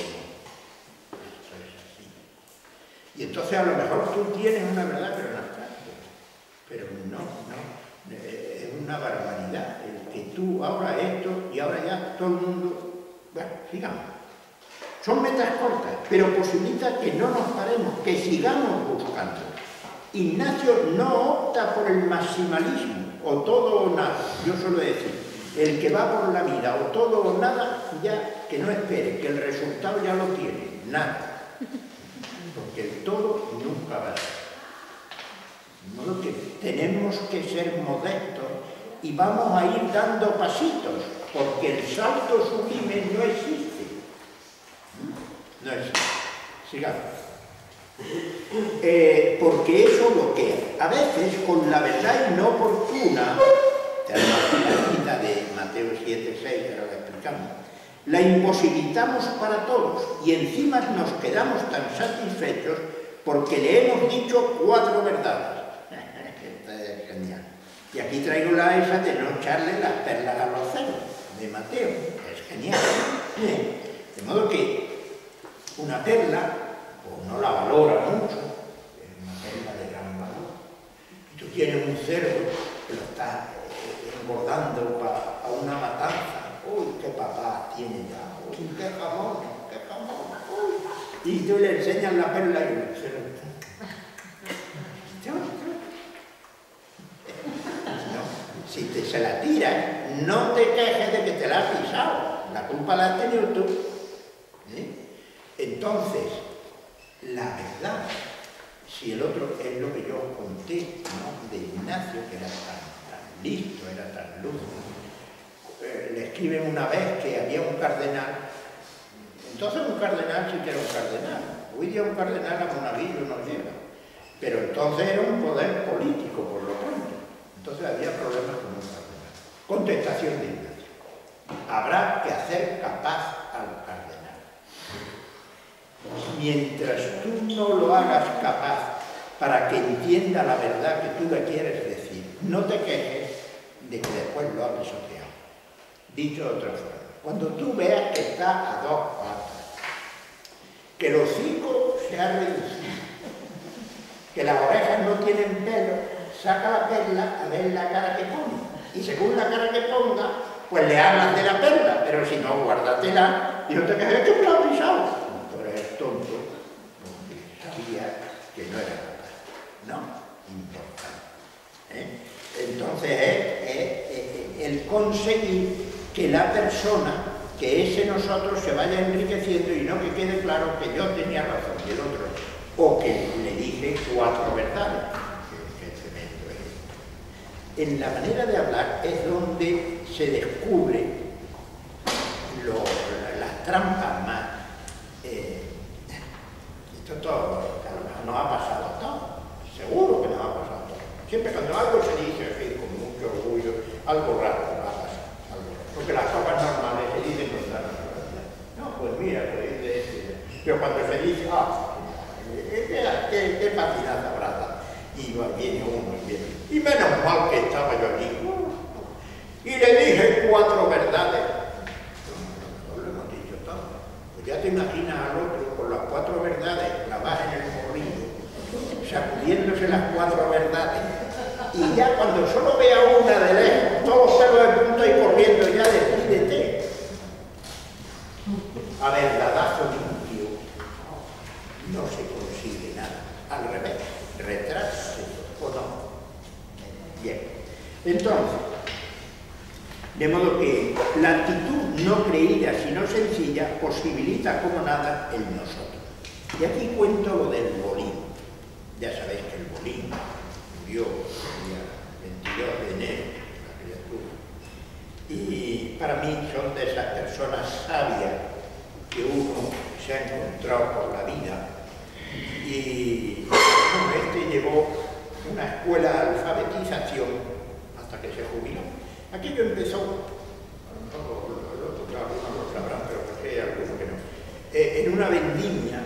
Esto es así. Y entonces a lo mejor tú tienes una verdad, pero en abstracto. Pero no, es una barbaridad el que tú ahora esto y ahora ya todo el mundo... Bueno, sigamos. Son metas cortas, pero posibilita que no nos paremos, que sigamos buscando. Ignacio no opta por el maximalismo, o todo o nada. Yo suelo decir, el que va por la vida o todo o nada, ya que no espere, que el resultado ya lo tiene, nada. Porque el todo nunca va a ser. De modo que tenemos que ser modestos y vamos a ir dando pasitos, porque el salto sublime no existe. no existe. Sigamos. Porque eso bloquea. A veces, con la verdad inoportuna, la cita de Mateo 7:6, que ahora la explicamos, la imposibilitamos para todos y encima nos quedamos tan satisfechos porque le hemos dicho 4 verdades. Esto es genial. Y aquí traigo la esa de no echarle las perlas a los cerdos, de Mateo. Es genial. De modo que una perla, o no la valora mucho, es una perla de gran valor. Y tú tienes un cerdo que lo está engordando para una matanza. ¡Uy, qué papá tiene ya! ¡Uy, qué jamón! ¡Qué jamón! ¡Uy! Y tú le enseñas la perla y el cerdo está... No, si te se la tiras, no te quejes de que te la has pisado. La culpa la has tenido tú. Entonces, la verdad, si el otro es lo que yo conté, ¿no?, de Ignacio, que era tan listo, era tan lúcido, le escriben una vez que había un cardenal. Entonces un cardenal sí que era un cardenal. Hoy día un cardenal a monaguillo no llega. Pero entonces era un poder político, por lo pronto. Entonces había problemas con un cardenal. Contestación de Ignacio. Habrá que hacer capaz al cardenal. Mientras tú no lo hagas capaz para que entienda la verdad que tú le quieres decir, no te quejes de que después lo ha pisoteado. Dicho de otra forma, cuando tú veas que está a 2 patas, que el hocico se ha reducido, que las orejas no tienen pelo, saca la perla a ver la cara que pone. Y según la cara que ponga, pues le hablas de la perla, pero si no, guárdatela y no te quejes que me lo has pisado. Tú eres tonto, porque sabía que no era capaz. No, importante. Entonces es el conseguir que la persona, que ese nosotros se vaya enriqueciendo y no que quede claro que yo tenía razón y el otro, o que le dije 4 verdades. Que tremendo es. En la manera de hablar es donde se descubre las trampas más. Esto todo, a lo mejor nos ha pasado a todos, seguro que nos ha pasado a todos. Siempre cuando algo se dice así, con mucho orgullo, algo raro nos ha pasado. Porque las cosas normales se dicen con la naturalidad. No, pues mira, pues pero cuando se dice, qué fascinante abraza. Y viene uno y viene. Y menos mal que estaba yo aquí. Y le dije 4 verdades. No lo hemos dicho todo. Pues ya te imaginas al otro con las 4 verdades, clavadas en el morrillo, sacudiéndose las 4 verdades. Y ya cuando solo vea una de lejos, todos los pelos de punta y corriendo, ya despídete. A verdadazo limpio no se consigue nada. Al revés, retrásate o no. Bien. Entonces, de modo que la actitud no creída, sino sencilla, posibilita como nada el nosotros. Y aquí cuento lo del bolín. Ya sabéis que el bolín murió el día 22 de enero, la criatura. Y para mí son de esas personas sabias que uno se ha encontrado por la vida. Y bueno, este llevó una escuela de alfabetización hasta que se jubiló. Aquello empezó, algunos lo sabrán, pero porque hay algunos que no, en una vendimia.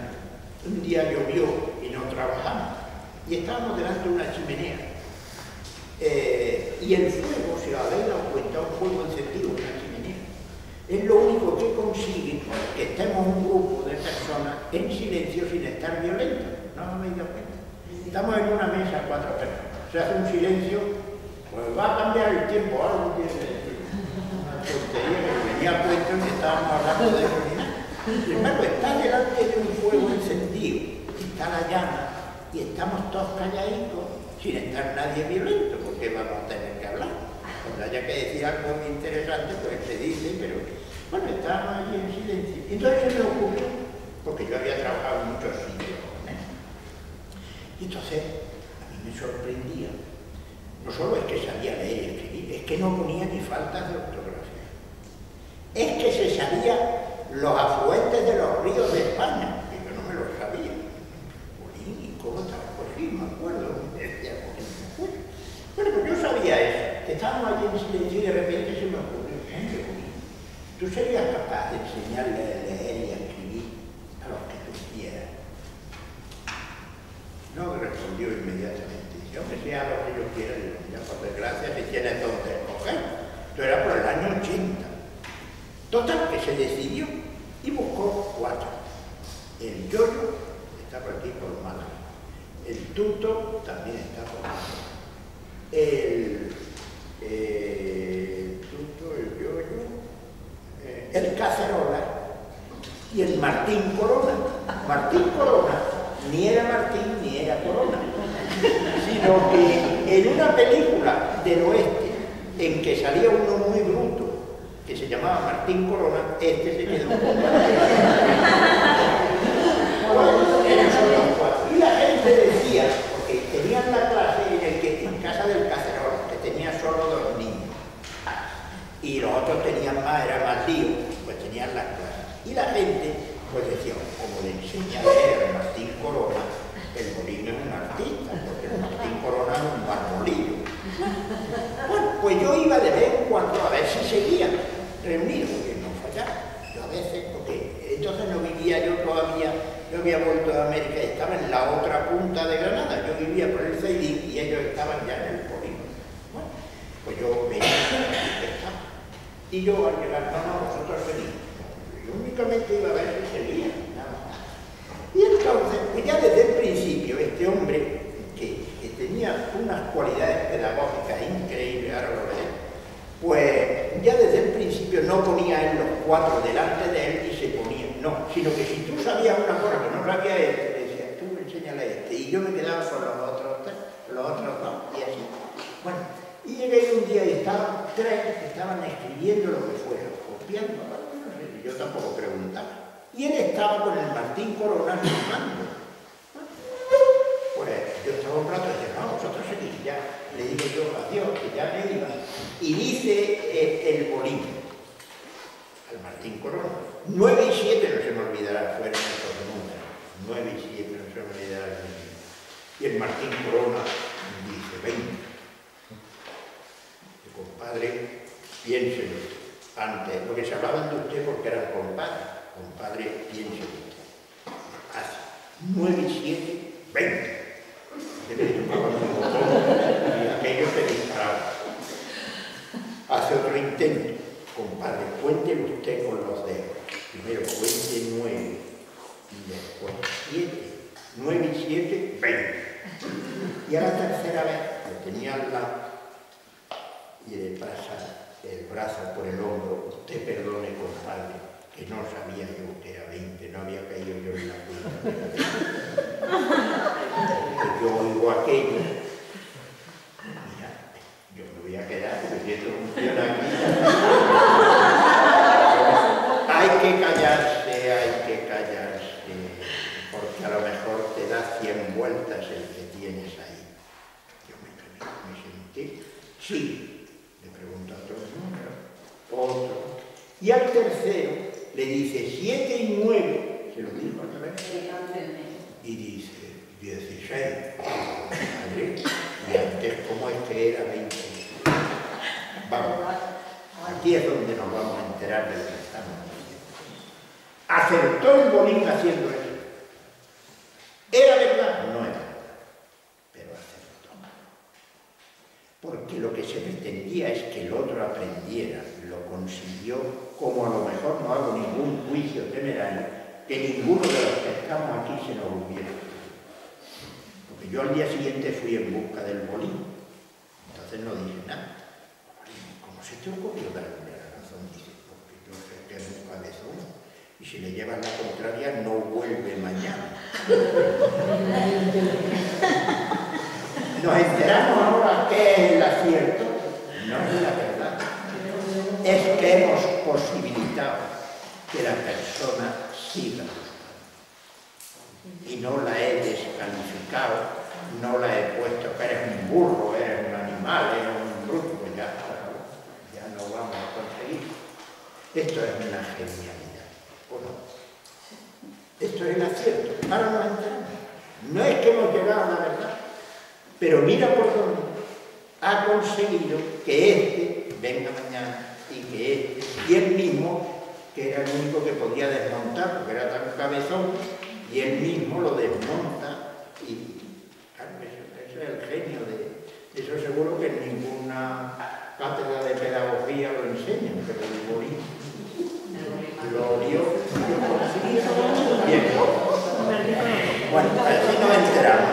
Un día llovió y no trabajamos. Y estábamos delante de una chimenea. Y el fuego, si os habéis dado cuenta, un fuego encendido en una chimenea, es lo único que consigue que estemos un grupo de personas en silencio sin estar violentos. ¿No os habéis dado cuenta? Estamos en una mesa, 4 personas. Se hace un silencio, pues va a cambiar el tiempo, algo tiene que decir. Una tontería que venía a cuento que estábamos hablando de eso ni nada. Sin embargo, está delante de un fuego encendido, está la llama, y estamos todos calladitos, sin estar nadie violento, porque vamos a tener que hablar. Cuando haya que decir algo muy interesante, pues se dice, pero bueno, estábamos allí en silencio. Y entonces se me ocurrió, porque yo había trabajado en muchos sitios con él. Y entonces, a mí me sorprendía, no solo es que sabía leer y escribir, es que no ponía ni faltas de ortografía. Es que se sabía los afluentes de los ríos de España. estábamos allí en silencio y de repente se me ocurrió, hombre, ¿tú serías capaz de enseñarle a leer y a escribir a los que tú quieras? No, respondió inmediatamente. Dice, hombre, sea lo que yo quiera. Digo, mira, por desgracia, si tienes donde escoger. Esto era por el año 80. Total, que se decidió y buscó 4. El Yoyo está por aquí, por Málaga. El Tuto también está por Málaga. El Tuto, el Yoyo, el Cacerola y el Martín Corona. Martín Corona ni era Martín ni era Corona, sino que en una película del oeste en que salía uno muy bruto que se llamaba Martín Corona, este se quedó con Martín. Eran solo los 4. Y la gente decía, porque tenían la clase en casa del Cacerola, que tenía solo 2 niños, y los otros tenían más, era más lío, pues tenían las clases. Y la gente pues decía, como le enseña a leer a Martín Corona, el Bolín es un artista, porque el Martín Corona es un marmolillo. Bueno, pues yo iba de vez en cuando a ver si seguían reunidos, que no fallaba. Yo a veces, porque entonces no vivía yo todavía, yo había vuelto de América y estaba en la otra punta de Granada, yo vivía por el Zaidín y ellos estaban ya en el polígono. Bueno, pues yo venía y yo al llegar, no, vosotros venís. Yo únicamente iba a ver si seguía, nada más. Y entonces, pues ya desde el principio, este hombre que tenía unas cualidades pedagógicas increíbles, ahora lo veré, pues ya desde el principio no ponía él los 4 delante de él y se ponía, no, sino que si tú sabías una cosa que no sabía él, te decía, tú enséñale a este, y yo me quedaba con los otros 2, y así. Bueno, y llegué un día y estaban 3 que estaban escribiendo lo que fuera, copiando, no sé, yo tampoco preguntaba. Y él estaba con el Martín Corona firmando. Pues yo estaba un rato y dije, no, vosotros seguís ya. Le digo yo, adiós, que ya me iba. Y dice el Bolín al Martín Corona, 9 y 7 no se me olvidará, fueron estos números. 9 y 7 no se me olvidará. Y el Martín Corona dice, 20. Y compadre, piénselo. Antes, lo que se hablaban de usted porque eran compadres. Compadre, piénselo. Hace 9 y 7, 20. Se le tocaba un botón y aquello se disparaba. Hace otro intento. Compadre, cuéntelo usted con los dedos. Primero cuente 9 y después 7. 9 y 7, 20. Y a la tercera vez lo tenía al lado y le pasa el brazo por el hombro. Usted perdone, compadre, que no sabía yo que era 20, no había caído yo en la cuenta. Yo oigo aquello. Mira, yo me voy a quedar porque si esto funciona aquí. Hay que callarse, porque a lo mejor te da 100 vueltas el que tienes ahí. Yo me sentí, sí, le pregunto a todo el número, otro. Y al tercero le dice 7 y 9, se lo dijo otra vez, y dice 16. Madre, y antes, ¿cómo es que era 20? Vamos, aquí es donde nos vamos a enterar de lo que estamos haciendo. ¿Acertó el Bolín haciendo eso? ¿Era verdad? No era verdad, pero acertó. Porque lo que se pretendía es que el otro aprendiera, lo consiguió, como a lo mejor no hago ningún juicio temerario, que ninguno de los que estamos aquí se nos hubiera. Porque yo al día siguiente fui en busca del Bolín, entonces no dije nada. ¿Cómo se te ocurrió darle la razón? Dice, porque yo sé que es un cabezón, y si le llevan la contraria no vuelve mañana. Nos enteramos ahora que es el acierto, no es la verdad. Es que hemos posibilitado que la persona siga buscando. Y no la he descalificado, no la he puesto que eres un burro, eres un animal, eres un bruto, pues ya no vamos a conseguir. Esto es una genialidad, ¿o no? Esto es el acierto. Ahora nos enteramos. No es que hemos llegado a la verdad, pero mira por dónde. ha conseguido que este venga mañana y él mismo, que era el único que podía desmontar, porque era tan cabezón, y él mismo lo desmonta y claro, eso es el genio de eso. Seguro que en ninguna cátedra de pedagogía lo enseñan, pero el Borí lo vio. Bien. Bueno, así nos enteramos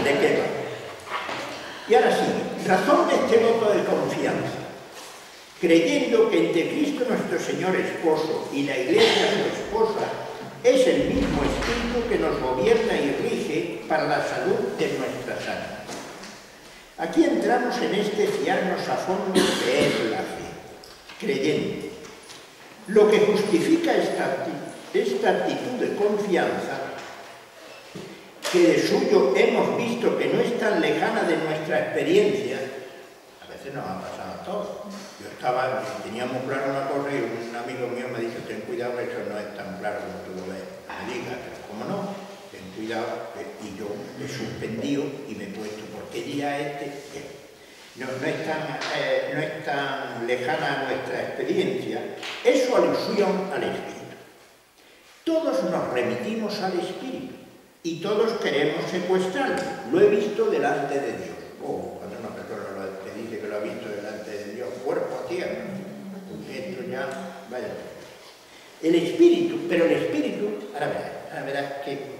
de qué va. Y ahora sí, razón de este voto de confianza. Creyendo que entre Cristo nuestro Señor esposo y la Iglesia su esposa es el mismo Espíritu que nos gobierna y rige para la salud de nuestras almas. Aquí entramos en este fiarnos a fondo que es la fe, creyendo. Lo que justifica esta actitud de confianza, que de suyo hemos visto que no es tan lejana de nuestra experiencia, a veces nos ha pasado a todos. Yo teníamos claro una cosa y un amigo mío me dijo, ten cuidado que eso no es tan claro como tú lo ves. Me diga, pero ¿cómo no? Ten cuidado, y yo he suspendido y me he puesto, porque día no es tan lejana a nuestra experiencia, es su alusión al Espíritu. Todos nos remitimos al Espíritu y todos queremos secuestrarlo. Lo he visto delante de Dios. Cuando una persona te dice que lo ha visto delante de Dios, cuerpo a tierra, esto ya, vaya. El Espíritu, pero el Espíritu, ahora verás qué cosa.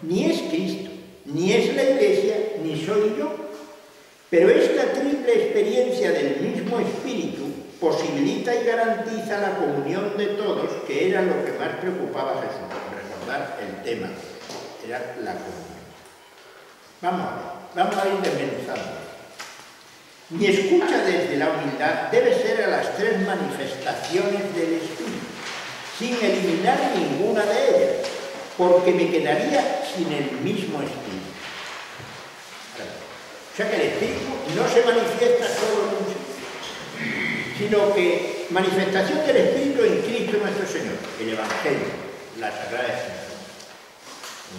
Ni es Cristo, ni es la Iglesia, ni soy yo. Pero esta triple experiencia del mismo Espíritu posibilita y garantiza la comunión de todos, que era lo que más preocupaba a Jesús. Recordar el tema, era la comunión. Vamos a ir desmenuzando. Mi escucha desde la humildad debe ser a las tres manifestaciones del Espíritu, sin eliminar ninguna de ellas, porque me quedaría sin el mismo Espíritu. O sea que el Espíritu no se manifiesta solo en un sitio, sino que manifestación del Espíritu en Cristo nuestro Señor, el Evangelio, la Sagrada Escritura.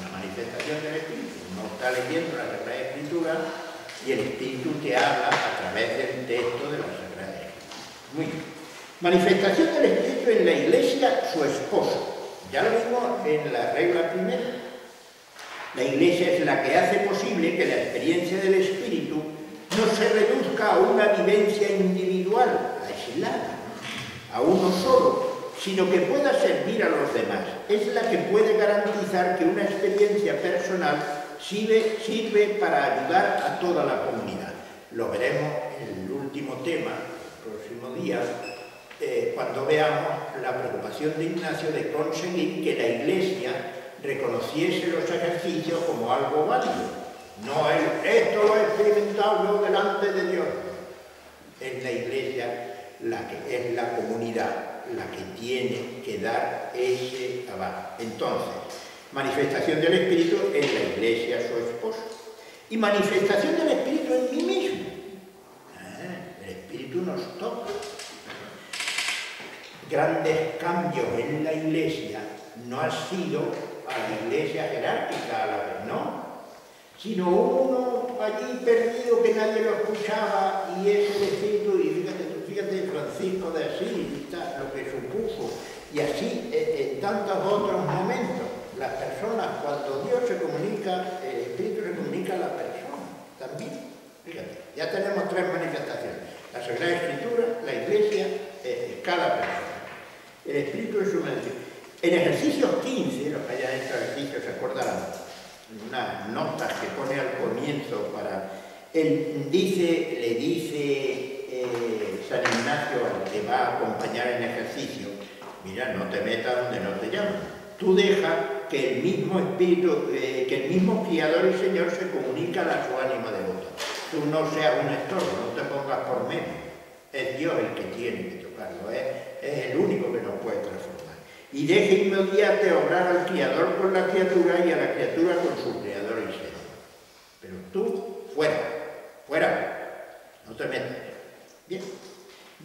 Una manifestación del Espíritu. Uno está leyendo la Sagrada Escritura y el Espíritu te habla a través del texto de la Sagrada Escritura. Muy bien. Manifestación del Espíritu en la Iglesia, su esposo. Ya lo vimos en la regla primera. La Iglesia es la que hace posible que la experiencia del Espíritu no se reduzca a una vivencia individual, aislada, a uno solo, sino que pueda servir a los demás. Es la que puede garantizar que una experiencia personal sirve para ayudar a toda la comunidad. Lo veremos en el último tema, el próximo día, cuando veamos la preocupación de Ignacio de conseguir que la Iglesia reconociese los ejercicios como algo válido. No es, esto lo he experimentado yo delante de Dios. Es la Iglesia la que es la comunidad la que tiene que dar ese aval. Entonces, manifestación del Espíritu en la Iglesia, su esposo. Y manifestación del Espíritu en mí mismo. El Espíritu nos toca. Grandes cambios en la Iglesia no han sido a la Iglesia jerárquica a la vez, ¿no? Sino uno allí perdido que nadie lo escuchaba y es el Espíritu, y fíjate Francisco de Asís, lo que supuso, y así en tantos otros momentos. Las personas, cuando Dios se comunica, el Espíritu se comunica a la persona también. Fíjate, ya tenemos tres manifestaciones: la Sagrada Escritura, la Iglesia, cada persona. El Espíritu es su manifestación. En ejercicios 15, los que hayan hecho ejercicios se acordarán, unas notas que pone al comienzo para... le dice San Ignacio al que va a acompañar en ejercicio: mira, no te metas donde no te llaman. Tú deja que el mismo Espíritu, que el mismo Criador y Señor se comunica a su ánima devota. Tú no seas un estorbo, no te pongas por medio. Es Dios el que tiene que tocarlo, es el único que nos puede transformar. Y deje inmediatamente obrar al Criador con la criatura y a la criatura con su Creador y Señor. Pero tú, fuera, no te metas. Bien.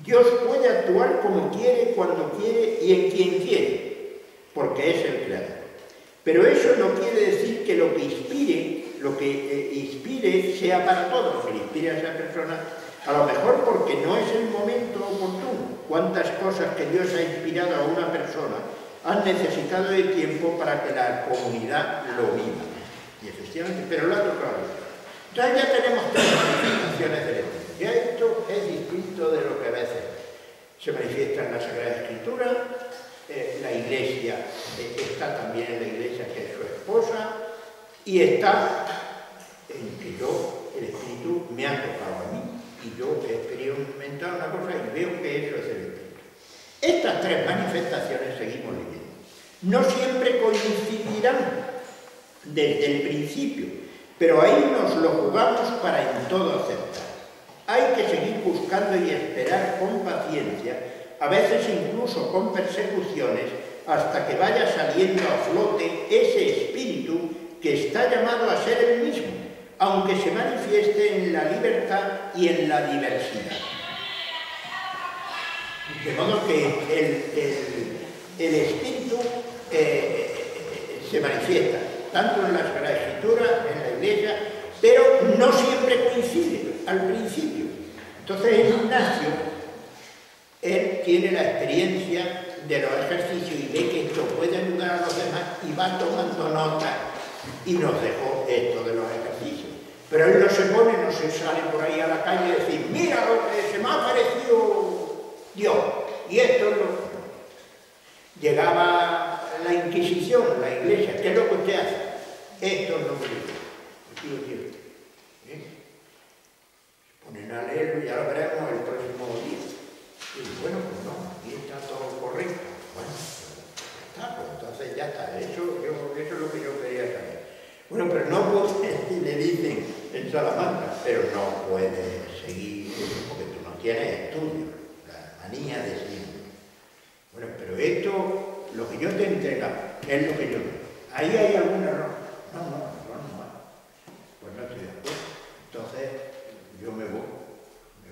Dios puede actuar como quiere, cuando quiere y en quien quiere, porque es el Creador. Pero eso no quiere decir que lo que inspire lo que inspire sea para todos, que le inspire a esa persona, a lo mejor porque no es el momento oportuno. Cuántas cosas que Dios ha inspirado a una persona han necesitado de tiempo para que la comunidad lo viva. Y efectivamente, pero lo ha tocado. Entonces ya tenemos tres manifestaciones del Espíritu. Ya esto es distinto de lo que a veces se manifiesta en la Sagrada Escritura. La Iglesia, está también en la Iglesia que es su esposa, y está en que el Espíritu me ha tocado a mí, y yo he experimentado una cosa y veo que eso es el Espíritu. Estas tres manifestaciones seguimos leyendo. No siempre coincidirán desde el principio, pero ahí nos lo jugamos para en todo aceptar. Hay que seguir buscando y esperar con paciencia, a veces incluso con persecuciones, hasta que vaya saliendo a flote ese espíritu que está llamado a ser el mismo, aunque se manifieste en la libertad y en la diversidad. De modo que el espíritu se manifiesta, tanto en la Sagrada Escritura, en la Iglesia, pero no siempre coincide al principio. Entonces Ignacio, él tiene la experiencia de los ejercicios y ve que esto puede ayudar a los demás y va tomando nota y nos dejó esto de los ejercicios. Pero él no se pone, no se sale por ahí a la calle y decir, mira lo que se me ha parecido Dios, y esto es lo... Llegaba la Inquisición, la Iglesia, ¿qué es lo que usted hace? Esto es lo que yo quiero. Se ponen a leerlo y ya lo veremos el próximo día. Y bueno, pues no, aquí está todo correcto. Bueno, pues ya está, pues entonces ya está. Eso es lo que yo quería saber. Bueno, pero no puede, le dicen en Salamanca, pero no puede seguir porque tú no tienes estudio, la manía de siempre. Bueno, pero esto, lo que yo te he entregado, es lo que yo... Ahí hay algún error. No. Pues no estoy de acuerdo. Entonces, yo me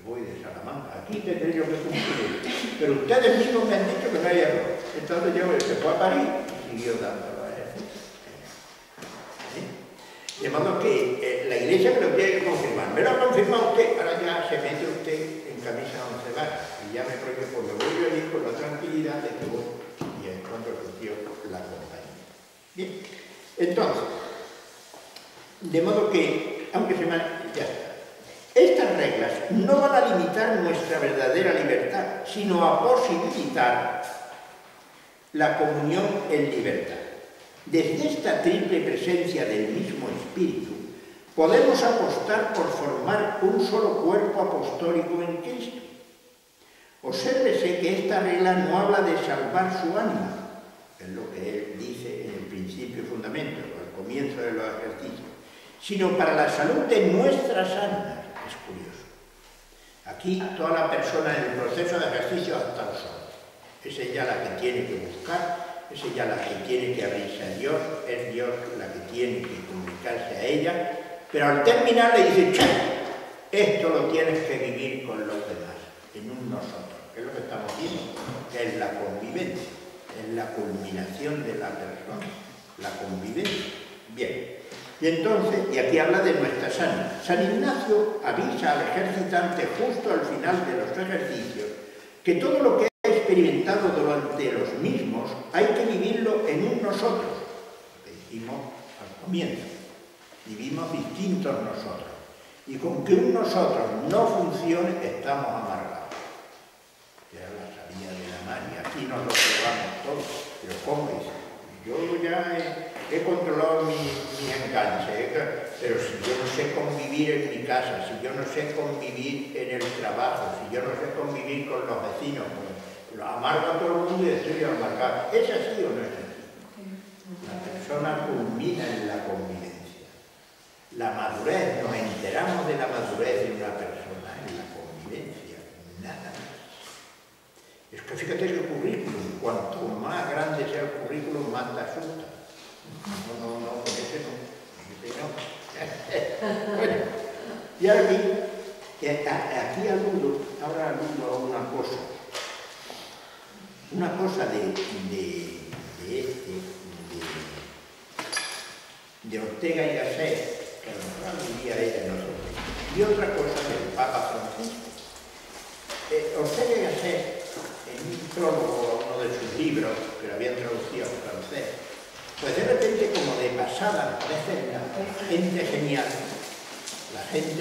voy de Salamanca. Aquí tendré yo que cumplir. Pero ustedes mismos me han dicho que no hay error. Entonces yo se fue a París y siguió dándolo a eso. De modo que la Iglesia me lo tiene que confirmar. Me lo ha confirmado usted, ahora ya se mete usted en camisa 11 varas. Y ya me prohíbe, pues me voy yo allí con la tranquilidad de que voy. Y es cuando surgió la compañía. Bien, entonces, de modo que, aunque se me... ya está. Estas reglas no van a limitar nuestra verdadera libertad, sino a posibilitar la comunión en libertad. Desde esta triple presencia del mismo Espíritu, podemos apostar por formar un solo cuerpo apostólico en Cristo. Obsérvese que esta regla no habla de salvar su ánima, es lo que él dice en el principio y fundamento, al comienzo de los ejercicios, sino para la salud de nuestras almas. Es curioso. Aquí toda la persona en el proceso de ejercicio ha estado sola. Es ella la que tiene que buscar, es ella la que tiene que abrirse a Dios, es Dios la que tiene que comunicarse a ella, pero al terminar le dice, ¡che! Esto lo tienes que vivir con los demás, en un nosotros, que es lo que estamos viendo, que es la convivencia, es la culminación de la persona, la convivencia. Bien. Y entonces, y aquí habla de nuestras ánimas. San Ignacio avisa al ejercitante justo al final de los ejercicios que todo lo que ha experimentado durante los mismos hay que vivirlo en un nosotros. Lo que dijimos al comienzo. Vivimos distintos nosotros. Y con que un nosotros no funcione, estamos amargados. Ya la salida de la mar, y aquí nos lo probamos todos. Pero ¿cómo es? Yo ya he controlado mi enganche, pero si yo no sé convivir en mi casa, si yo no sé convivir en el trabajo, si yo no sé convivir con los vecinos, pues lo amarga a todo el mundo y estoy amargado. ¿Es así o no es así? La persona culmina en la convivencia. La madurez, nos enteramos de la madurez de una persona en la convivencia, nada más. Es que fíjate que el currículum, cuanto más grande sea el currículum, más te asusta. No, con ese no. Bueno, y aquí ahora aludo a una cosa de Ortega y Gasset, que que a lo mejor algún día ella no se olvida. Y otra cosa del Papa Francisco. Ortega y Gasset, en un prólogo a uno de sus libros, que lo habían traducido al francés, pues de repente, como de pasada, parece la gente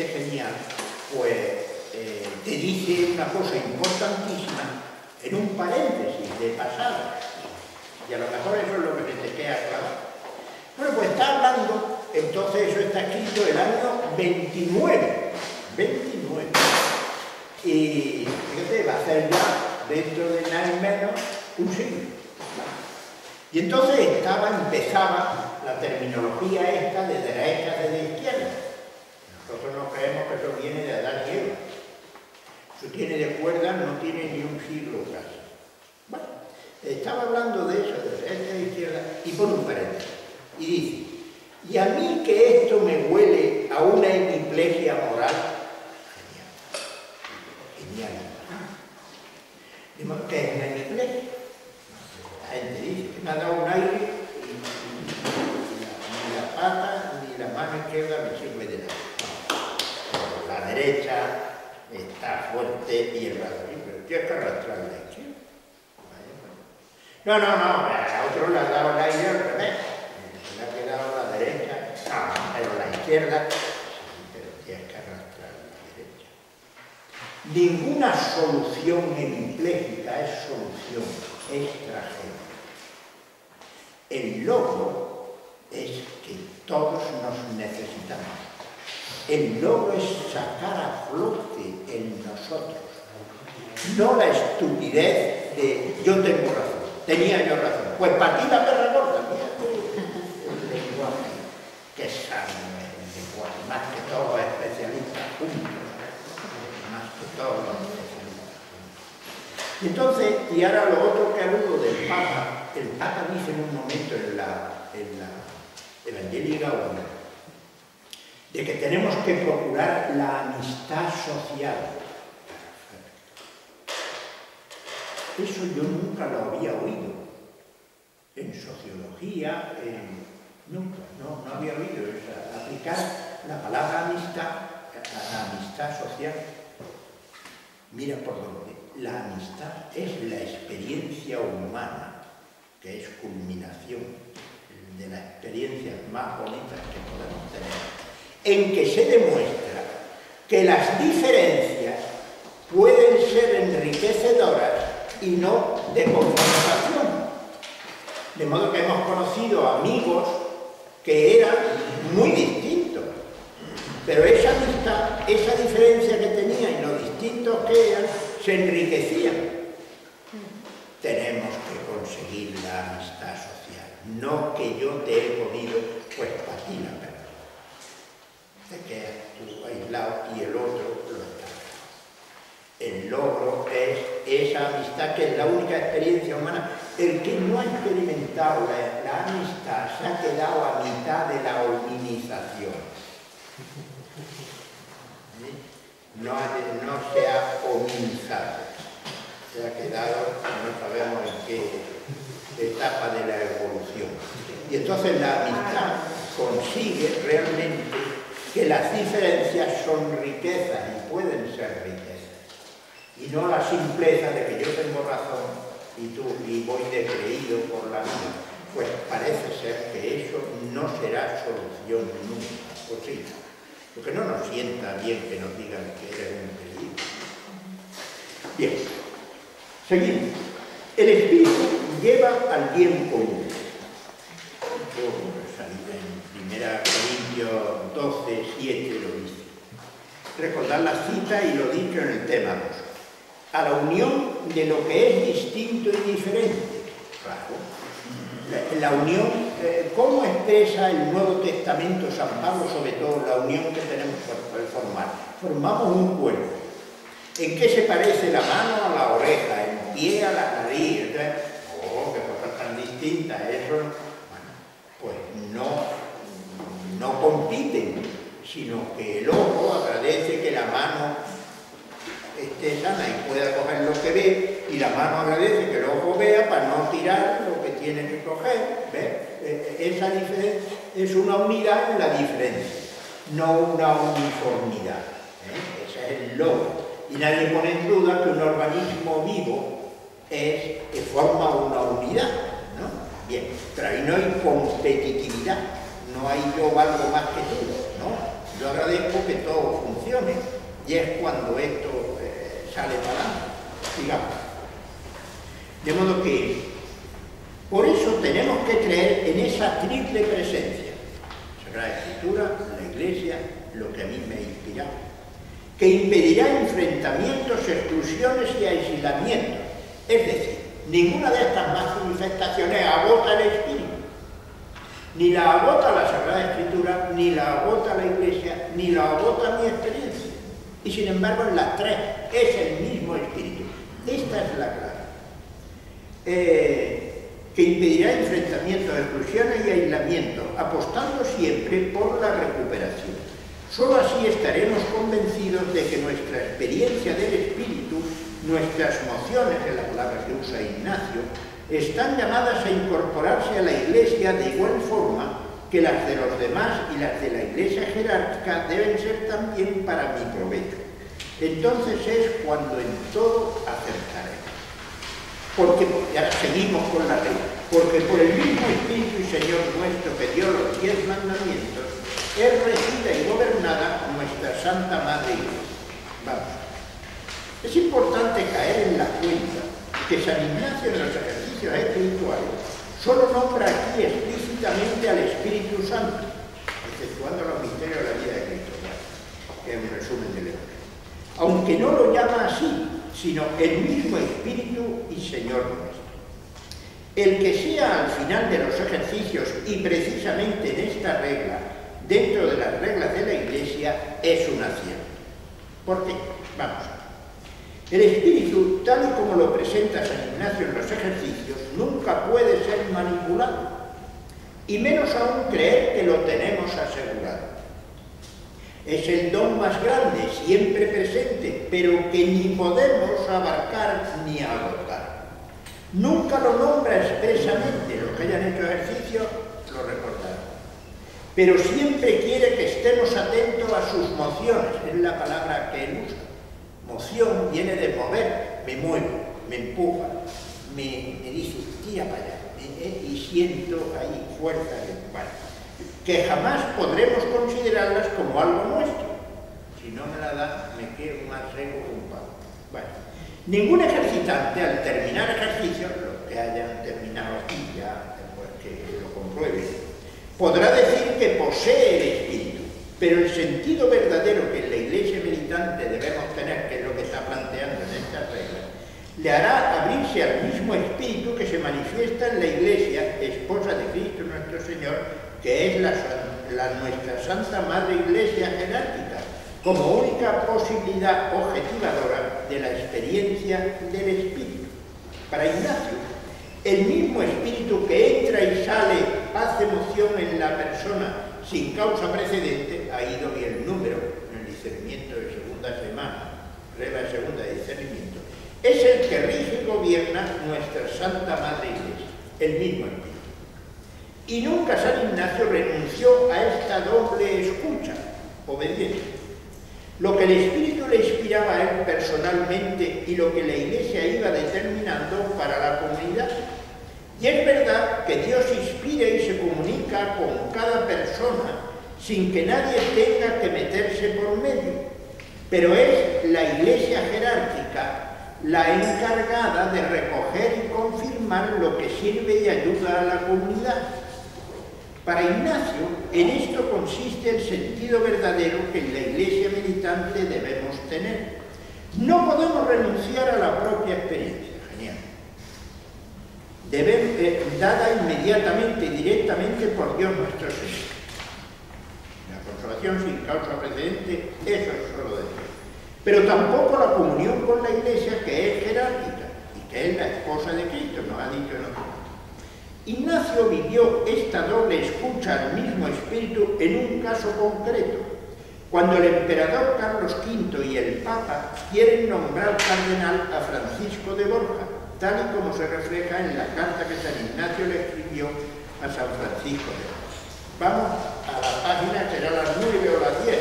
genial, pues te dice una cosa importantísima en un paréntesis de pasada. Y a lo mejor eso es lo que se te queda claro. Bueno, pues está hablando, entonces eso está escrito el año 29. Y fíjate, va a ser ya dentro de nada y menos un siglo. Y entonces empezaba la terminología esta de derecha y de izquierda. Nosotros no creemos que eso viene de Adán y Eva. Eso tiene de cuerda, no tiene ni un siglo casi. Bueno, estaba hablando de eso, de derecha y izquierda, y pone un paréntesis. Y dice, y a mí que esto me huele a una hemiplegia moral, genial. ¿Qué es una hemiplegia? La gente dice que me ha dado un aire y ni la pata ni la mano izquierda me sirve de nada. No. La derecha está fuerte y el brazo libre. Tienes que arrastrar la izquierda. No, a otro le ha dado el aire al revés. Le ha quedado la derecha, pero la izquierda, pero tienes que arrastrar la derecha. Ninguna solución hemipléjica es solución extranjera. El logro es que todos nos necesitamos. El logro es sacar a flote en nosotros, no la estupidez de yo tengo razón, tenía yo razón. Pues para ti la perra gorda, mira el lenguaje, que sano es el lenguaje, más que todo especialistas juntos, más que todo los especialistas juntos. Y entonces, y ahora lo otro que aludo del Papa, el Papa dice en un momento en la Evangelii Gaudium, de que tenemos que procurar la amistad social. Eso yo nunca lo había oído. En sociología, nunca, no había oído eso. Aplicar la palabra amistad a la amistad social. Mira por dónde. La amistad es la experiencia humana, que es culminación de las experiencias más bonitas que podemos tener, en que se demuestra que las diferencias pueden ser enriquecedoras y no de confrontación. De modo que hemos conocido amigos que eran muy distintos, pero esa amistad, esa diferencia que tenían y lo distintos que eran, se enriquecían. Tenemos que conseguir la amistad social, no que yo te he podido, pues para ti la verdad. Te quedas tú aislado y el otro lo está. El logro es esa amistad que es la única experiencia humana. El que no ha experimentado la amistad se ha quedado a mitad de la hominización. No se ha hominizado. Se ha quedado, no sabemos en qué etapa de la evolución. Y entonces la amistad consigue realmente que las diferencias son riquezas y pueden ser riquezas. Y no la simpleza de que yo tengo razón y voy decreído por la vida. Pues parece ser que eso no será solución nunca posible. Porque no nos sienta bien que nos digan que eres un peligro. Bien, seguimos. El espíritu lleva al bien común. En 1 Corintios 12, 7 lo dice. Recordad la cita y lo dicho en el tema 2. A la unión de lo que es distinto y diferente. Claro. La unión, ¿cómo expresa el Nuevo Testamento San Pablo sobre todo la unión que tenemos por formar? Formamos un cuerpo. ¿En qué se parece la mano a la oreja, el pie a la nariz? Oh, qué cosas tan distintas, eso. Bueno, pues no compiten, sino que el ojo agradece que la mano esté sana y pueda coger lo que ve, y la mano agradece que el ojo vea para no tirar lo que tiene que coger. ¿Ves? Esa diferencia es una unidad en la diferencia. no una uniformidad. Ese es el logro. Y nadie pone en duda que un organismo vivo forma una unidad, ¿no? Bien, pero ahí no hay competitividad, no hay yo valgo más que tú, ¿no? Yo agradezco que todo funcione y es cuando esto sale para adelante, digamos. De modo que, por eso tenemos que creer en esa triple presencia, Sagrada Escritura, la Iglesia, lo que a mí me ha inspirado, que impedirá enfrentamientos, exclusiones y aislamientos. Es decir, ninguna de estas manifestaciones agota el espíritu. Ni la agota la Sagrada Escritura, ni la agota la Iglesia, ni la agota mi experiencia. Y sin embargo, en las tres es el mismo espíritu. Esta es la clave. Que impedirá enfrentamientos, exclusiones y aislamientos, apostando siempre por la recuperación. Solo así estaremos convencidos de que nuestra experiencia del espíritu, nuestras emociones, es la palabra que usa Ignacio, están llamadas a incorporarse a la Iglesia de igual forma que las de los demás y las de la Iglesia jerárquica deben ser también para mi provecho. Entonces es cuando en todo acertaremos. Porque, y ahora seguimos con la ley, porque por el mismo Espíritu y Señor nuestro que dio los 10 mandamientos, es regida y gobernada nuestra Santa Madre Iglesia. Vamos. Es importante caer en la cuenta que San Ignacio en los ejercicios espirituales solo nombra aquí explícitamente al Espíritu Santo, exceptuando los misterios de la vida de Cristo, que es un resumen del Evangelio. Aunque no lo llama así, sino el mismo Espíritu y Señor nuestro. El que sea al final de los ejercicios, y precisamente en esta regla, dentro de las reglas de la Iglesia, es un acierto. ¿Por qué? Vamos. El espíritu, tal y como lo presenta San Ignacio en los ejercicios, nunca puede ser manipulado, y menos aún creer que lo tenemos asegurado. Es el don más grande, siempre presente, pero que ni podemos abarcar ni agotar. Nunca lo nombra expresamente, los que hayan hecho ejercicio lo recordarán. Pero siempre quiere que estemos atentos a sus mociones, es la palabra que él usa. Moción viene de mover, me muevo, me empuja, me dice, tira para allá, y siento ahí fuerza de empujar, que jamás podremos considerarlas como algo nuestro. Si no me la da, me quedo más seco que un palo. Bueno, ningún ejercitante al terminar ejercicio, los que hayan terminado aquí ya, pues que lo comprueben, podrá decir que posee el espíritu. Pero el sentido verdadero que en la Iglesia militante debemos tener, que es lo que está planteando en estas reglas, le hará abrirse al mismo espíritu que se manifiesta en la Iglesia, esposa de Cristo nuestro Señor, que es nuestra Santa Madre Iglesia jerárquica, como única posibilidad objetivadora de la experiencia del espíritu. Para Ignacio, el mismo espíritu que entra y sale, hace moción en la persona, sin causa precedente, ha ido bien el número en el discernimiento de segunda semana, regla segunda de discernimiento, es el que rige y gobierna nuestra Santa Madre Iglesia, el mismo espíritu. Y nunca San Ignacio renunció a esta doble escucha, obediencia. Lo que el Espíritu le inspiraba a él personalmente y lo que la Iglesia iba determinando para la comunidad. Y es verdad que Dios inspira y se comunica con cada persona sin que nadie tenga que meterse por medio. Pero es la Iglesia jerárquica la encargada de recoger y confirmar lo que sirve y ayuda a la comunidad. Para Ignacio, en esto consiste el sentido verdadero que en la Iglesia militante debemos tener. No podemos renunciar a la propia experiencia. Genial. Dada inmediatamente y directamente por Dios nuestro Señor. La consolación sin causa precedente, eso es solo de Dios. Pero tampoco la comunión con la Iglesia, que es jerárquica y que es la esposa de Cristo, nos ha dicho en otro momento. Ignacio vivió esta doble escucha al mismo espíritu en un caso concreto, cuando el emperador Carlos V y el Papa quieren nombrar cardenal a Francisco de Borja, tal y como se refleja en la carta que San Ignacio le escribió a San Francisco de Borja. Vamos a la páginas, será las 9 o las 10.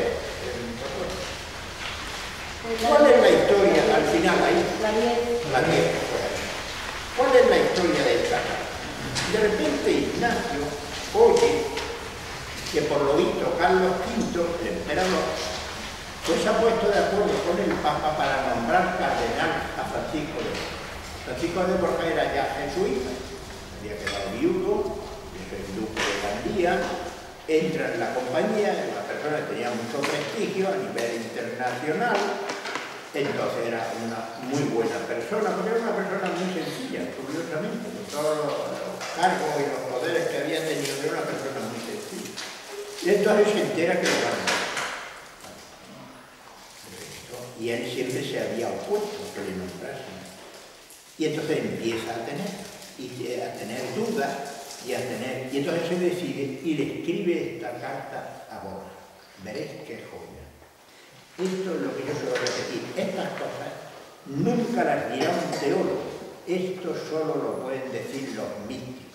¿Cuál es la historia al final ahí? La 10. La 10. ¿Cuál es la historia de esta carta? De repente Ignacio oye que por lo visto Carlos V, el emperador, pues se ha puesto de acuerdo con el Papa para nombrar cardenal a Francisco de Borja. Francisco de Borja era ya jesuita, había quedado viudo, es el duque de Gandía, entra en la compañía, es una persona que tenía mucho prestigio a nivel internacional, entonces era una muy buena persona, porque era una persona muy sencilla, curiosamente, con todos los cargos y los poderes que había tenido, era una persona muy sencilla. Y entonces se entera que lo van a nombrar. Y él siempre se había opuesto a que le nombrasen. Y entonces empieza a tener dudas y entonces se decide y le escribe esta carta a Borja. Veréis qué joya. Esto es lo que yo suelo repetir. Estas cosas nunca las dirá un teólogo. Esto solo lo pueden decir los místicos.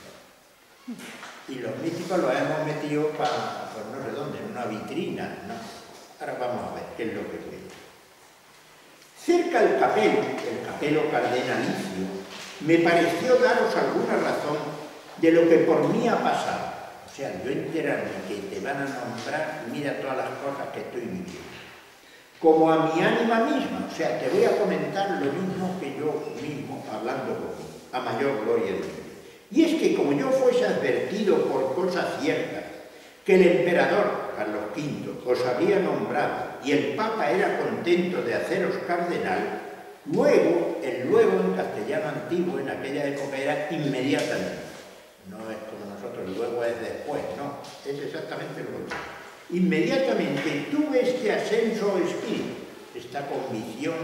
Y los místicos los hemos metido para, pues no sé dónde, en una vitrina, ¿no? Ahora vamos a ver qué es lo que cuenta. Cerca del capelo cardenalicio, me pareció daros alguna razón de lo que por mí ha pasado. O sea, yo enterarme que te van a nombrar, mira todas las cosas que estoy viviendo. Como a mi ánima misma, o sea, te voy a comentar lo mismo que yo mismo, hablando conmigo, a mayor gloria de Dios. Y es que como yo fuese advertido por cosas ciertas, que el emperador Carlos V os había nombrado y el Papa era contento de haceros cardenal, luego, el luego en castellano antiguo en aquella época era inmediatamente. No es como nosotros, luego es después, no, es exactamente luego. Inmediatamente tuve este ascenso o espíritu, esta convicción,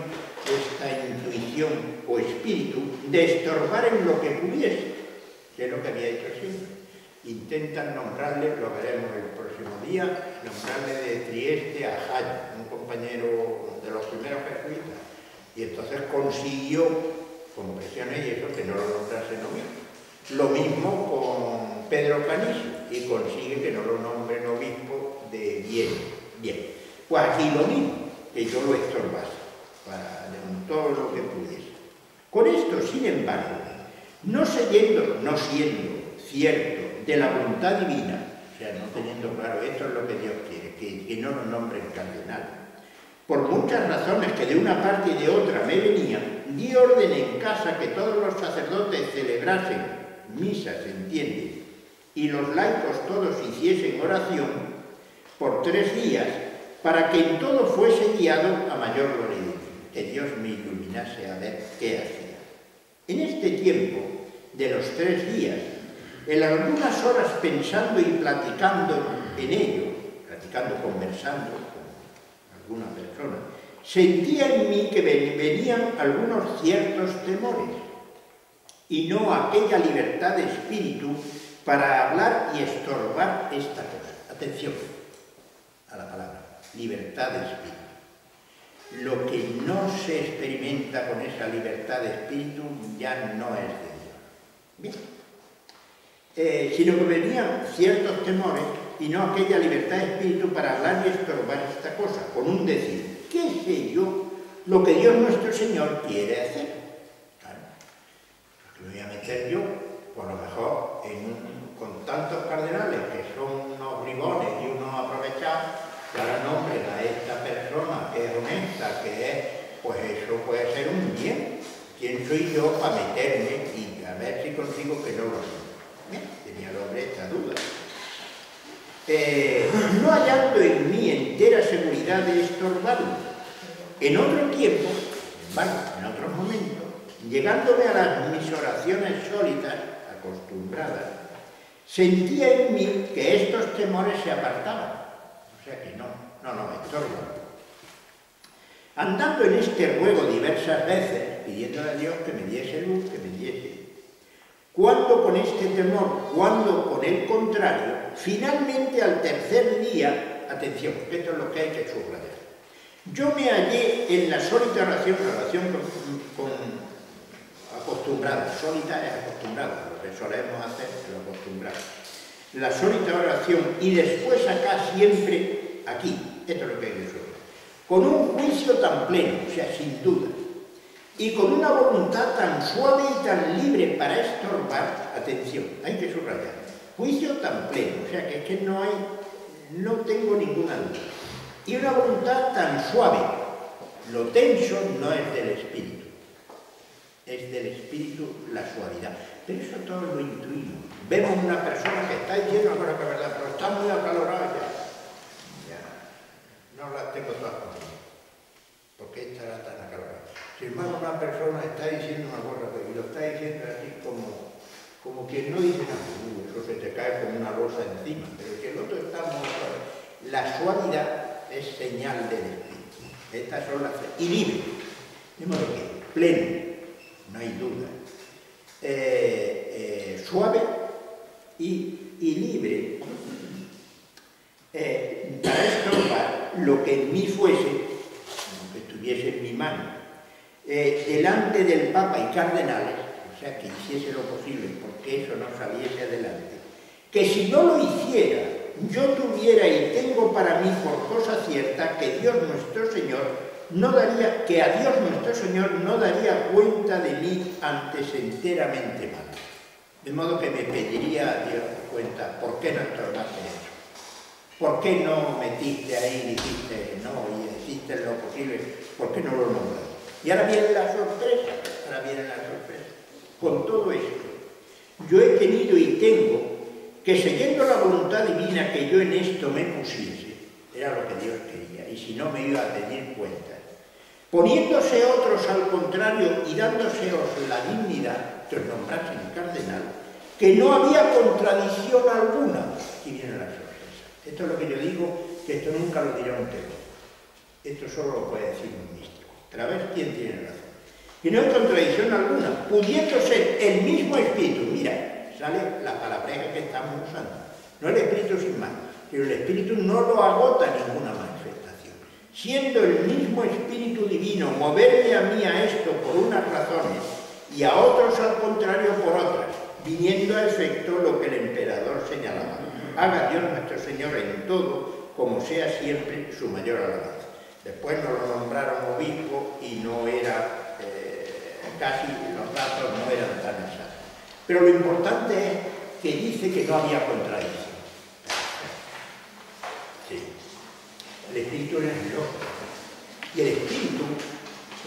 esta intuición o espíritu de estorbar en lo que pudiese, que es lo que había hecho siempre. Intentan nombrarle, lo veremos el próximo día, nombrarle de Trieste a Jaime, un compañero de los primeros jesuitas. Y entonces consiguió, con presiones y eso, que no lo nombrase obispo. Lo mismo con Pedro Canizo, y consigue que no lo nombren obispo de Viena. Bien, pues aquí lo mismo, que yo lo estorbase, para todo lo que pudiese. Con esto, sin embargo, no siendo cierto de la voluntad divina, o sea, no teniendo claro esto es lo que Dios quiere, que no lo nombren cardenal. Por muchas razones que de una parte y de otra me venían, di orden en casa que todos los sacerdotes celebrasen misas, se entiende, y los laicos todos hiciesen oración por 3 días, para que en todo fuese guiado a mayor gloria de Dios, que Dios me iluminase a ver qué hacía. En este tiempo de los 3 días, en algunas horas pensando y platicando en ello, conversando con alguna persona, sentía en mí que venían algunos ciertos temores y no aquella libertad de espíritu para hablar y estorbar esta cosa. Atención a la palabra, libertad de espíritu. Lo que no se experimenta con esa libertad de espíritu ya no es de Dios. Bien. Sino que venían ciertos temores y no aquella libertad de espíritu para hablar y estorbar esta cosa, con un decir, ¿qué sé yo lo que Dios nuestro Señor quiere hacer? Claro, me voy a meter yo, por lo mejor, con tantos cardenales que son unos bribones y unos aprovechados, que ahora nombren a esta persona que es honesta, que es, pues eso puede ser un bien. ¿Quién soy yo para meterme y a ver si consigo que no lo sea? Bien, tenía el hombre esta duda. No hallando en mí entera seguridad de estorbarlo. En otro tiempo, en otros momentos, llegándome a mis oraciones sólitas, acostumbradas, sentía en mí que estos temores se apartaban. O sea que no estorban. Andando en este ruego diversas veces, pidiéndole a Dios que me diese luz, que me diese. Cuando con este temor, cuando con el contrario, finalmente al 3er día, atención, porque esto es lo que hay que subrayar. Yo me hallé en la sólita oración acostumbrada, sólita es acostumbrada, lo que solemos hacer es lo acostumbrado. la sólita oración y después acá siempre, aquí, esto es lo que hay que resolver, con un juicio tan pleno, o sea, sin duda, y con una voluntad tan suave y tan libre para estorbar, atención, hay que subrayar, juicio tan pleno, o sea, que es que no tengo ninguna duda, y una voluntad tan suave, lo tenso no es del espíritu, es del espíritu la suavidad, pero eso todos lo intuimos. Vemos una persona que está diciendo una cosa que es verdad, pero está muy acalorada ya no la tengo todas conmigo, porque esta era tan acalorada. Sin embargo, una persona está diciendo una cosa y lo está diciendo así como quien no dice nada, eso se te cae como una losa encima, pero que el otro está muy suave. La suavidad es señal del espíritu. Estas son las... y libre, de modo que pleno, no hay duda, suave y libre, para estorbar lo que en mí fuese, lo que estuviese en mi mano, delante del Papa y cardenales, o sea, que hiciese lo posible porque eso no saliese adelante, que si no lo hiciera, yo tuviera y tengo para mí por cosa cierta que Dios nuestro Señor no daría, que a Dios nuestro Señor no daría cuenta de mí antes enteramente mal. De modo que me pediría a Dios cuenta, ¿por qué no estorbaste eso? ¿Por qué no metiste ahí y dijiste no y hiciste lo posible? ¿Por qué no lo nombraste? Y ahora viene la sorpresa, Con todo esto, yo he tenido y tengo que siguiendo la voluntad divina que yo en esto me pusiese, era lo que Dios quería, y si no me iba a pedir cuenta, poniéndose otros al contrario y dándoseos la dignidad que os nombrasen cardenal, que no había contradicción alguna. Aquí viene la sorpresa. Esto es lo que yo digo, que esto nunca lo dirá un teólogo. Esto solo lo puede decir un místico. Pero a ver quién tiene razón. Que no hay contradicción alguna, pudiendo ser el mismo espíritu. Mira, sale la palabreja que estamos usando. No el espíritu sin más, pero el espíritu no lo agota ninguna manifestación. Siendo el mismo espíritu divino moverme a mí a esto por unas razones y a otros al contrario por otras, viniendo a efecto lo que el emperador señalaba. Haga Dios nuestro Señor en todo, como sea siempre su mayor alabanza. Después nos lo nombraron obispo y no era, casi los datos no eran tan exactos. Pero lo importante es que dice que no había contradicción. Sí. El espíritu es lógico. Y el espíritu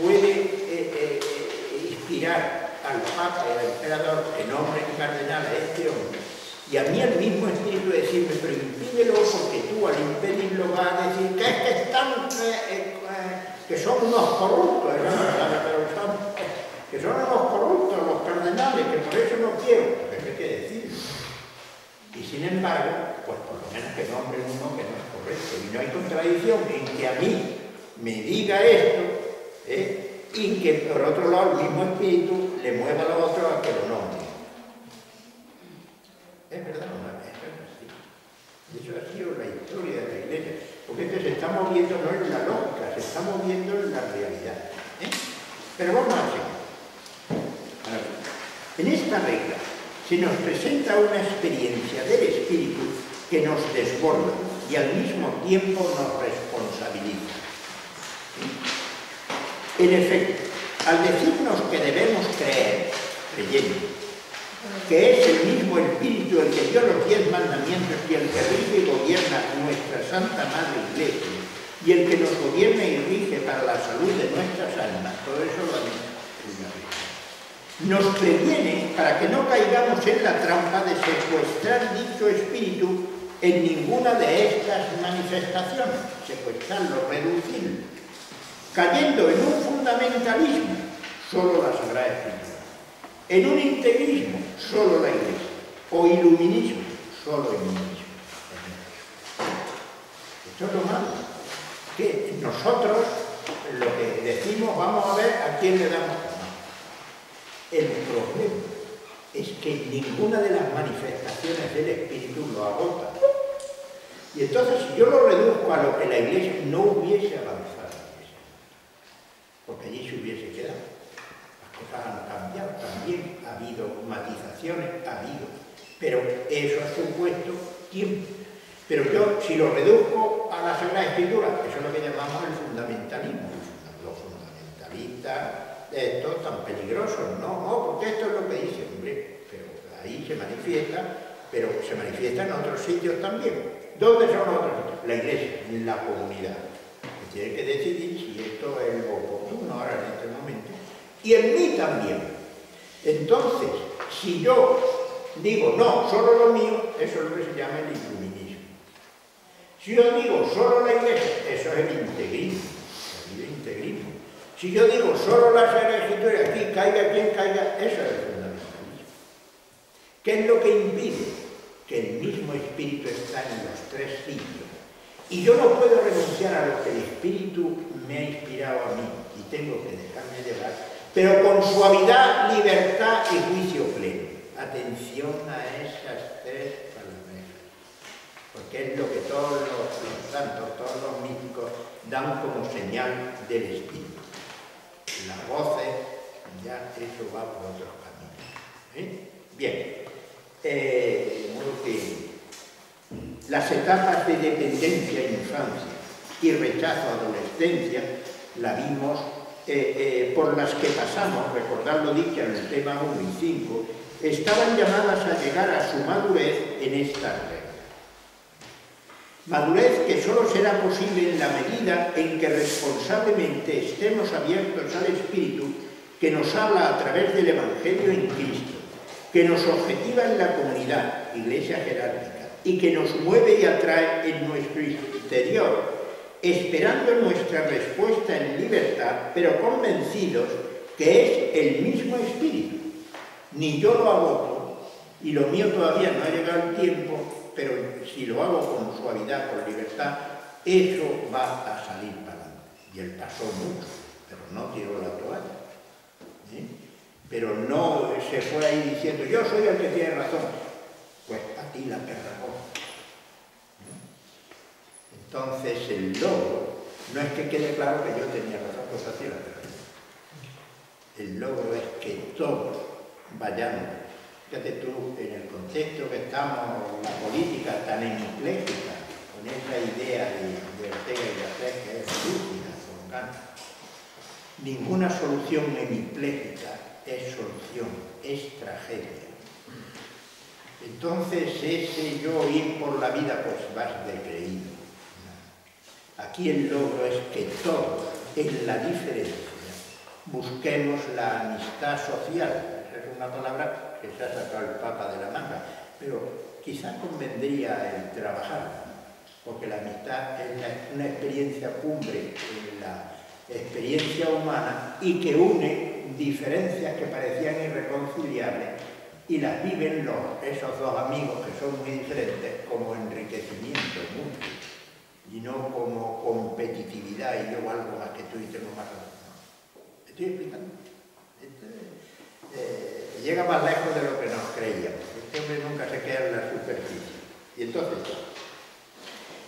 puede inspirar al Papa y al emperador que nombre cardenal a este hombre, y a mí el mismo espíritu decirme, pero impídelo porque tú al impedirlo vas a decir que es que están, que son unos corruptos, que son unos corruptos los cardenales, que por eso no quiero, porque hay que decirlo. Y sin embargo, pues por lo menos que nombren uno que no es correcto, y no hay contradicción en que a mí me diga esto, y que por otro lado el mismo espíritu le mueva a los otros a que lo nombre. Es verdad, eso es así. Eso ha sido la historia de la Iglesia, porque esto se está moviendo no en la lógica, se está moviendo en la realidad. Pero vamos a seguir. En esta regla se nos presenta una experiencia del espíritu que nos desborda y al mismo tiempo nos responsabiliza. En efecto, al decirnos que debemos creer, creyendo, que es el mismo espíritu el que dio los 10 mandamientos y el que rige y gobierna nuestra Santa Madre Iglesia y el que nos gobierna y rige para la salud de nuestras almas, todo eso lo ha dicho. Nos previene para que no caigamos en la trampa de secuestrar dicho espíritu en ninguna de estas manifestaciones, secuestrarlo, reducirlo, cayendo en un fundamentalismo, solo la Sagrada Escritura, en un integrismo, solo la Iglesia, o iluminismo, solo el iluminismo. Esto es lo malo, que nosotros lo que decimos, vamos a ver a quién le damos. El problema es que ninguna de las manifestaciones del Espíritu lo agota. Y entonces, si yo lo reduzco a lo que la Iglesia no hubiese avanzado, porque allí se hubiese quedado. Las cosas han cambiado, también ha habido matizaciones, pero eso ha supuesto tiempo. Pero yo, si lo reduzco a la Sagrada Escritura, eso es lo que llamamos el fundamentalismo. Los fundamentalistas, estos tan peligrosos, no, porque esto es lo que dice, hombre, pero ahí se manifiesta, pero se manifiesta en otros sitios también. ¿Dónde son los otros sitios? La Iglesia, en la comunidad, que tiene que decidir si esto es lo oportuno ahora en este momento, y en mí también. Entonces, si yo digo, no, solo lo mío, eso es lo que se llama el iluminismo. Si yo digo, solo la Iglesia, eso es el integrismo, el integrismo. Si yo digo, solo la Sagrada Escritura, aquí caiga quien caiga, eso es el fundamentalismo. ¿Qué es lo que impide? Que el mismo Espíritu está en los tres sitios. Y yo no puedo renunciar a lo que el Espíritu me ha inspirado a mí, y tengo que dejarme llevar, pero con suavidad, libertad y juicio pleno. Atención a esas tres palabras, porque es lo que todos los santos, todos los místicos dan como señal del Espíritu. Las voces, ya eso va por otros caminos. Bien, modo que las etapas de dependencia en infancia y rechazo a adolescencia la vimos por las que pasamos, recordadlo dicho en el tema 1 y 5, estaban llamadas a llegar a su madurez en esta regla. Madurez que solo será posible en la medida en que responsablemente estemos abiertos al Espíritu que nos habla a través del Evangelio en Cristo, que nos objetiva en la comunidad, Iglesia jerárquica, y que nos mueve y atrae en nuestro interior, esperando nuestra respuesta en libertad, pero convencidos que es el mismo Espíritu. Ni yo lo agoto, y lo mío todavía no ha llegado el tiempo, pero si lo hago con suavidad, con libertad, eso va a salir para adelante. Y él pasó mucho, pero no tiró la toalla. Pero no se fue ahí diciendo, yo soy el que tiene razón. Pues a ti la que razón. Entonces el logro no es que quede claro que yo tenía razón, pues a ti la que razón. El logro es que todos vayamos. Fíjate tú, en el contexto que estamos, la política tan hemipléjica, con esa idea de Ortega y Gasset que es lúcida, con Kant. Ninguna solución hemipléjica es solución, es tragedia. Entonces ese yo ir por la vida pues vas de creído. Aquí el logro es que todos, en la diferencia, busquemos la amistad social. Esa es una palabra que se ha sacado el Papa de la manga, pero quizás convendría el trabajar, porque la amistad es una experiencia cumbre en la experiencia humana y que une diferencias que parecían irreconciliables y las viven esos dos amigos que son muy diferentes como enriquecimiento mutuo y no como competitividad y yo valgo más que tú y tengo más razón. ¿Me estoy explicando? Llega más lejos de lo que nos creíamos. Este hombre nunca se queda en la superficie. Y entonces,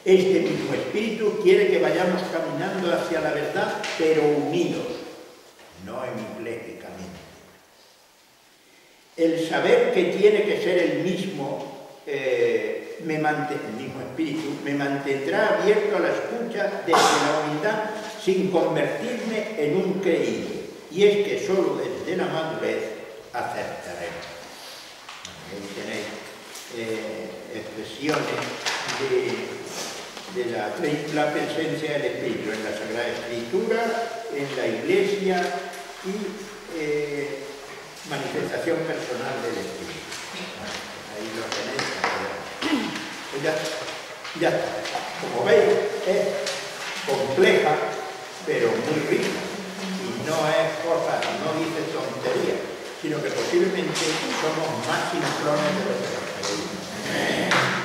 este mismo Espíritu quiere que vayamos caminando hacia la verdad, pero unidos, no hemipléjicamente. El saber que tiene que ser el mismo Espíritu me mantendrá abierto a la escucha desde la humildad sin convertirme en un creído. Y es que solo desde la madurez acertaremos. Ahí tenéis expresiones de la triple presencia del Espíritu en la Sagrada Escritura, en la Iglesia y manifestación personal del Espíritu. Ahí lo tenéis. Pues ya está. Como veis, es compleja, pero muy rica. Y no es cosa, no dice tontería, sino que posiblemente somos más sincrones de lo que nos creímos.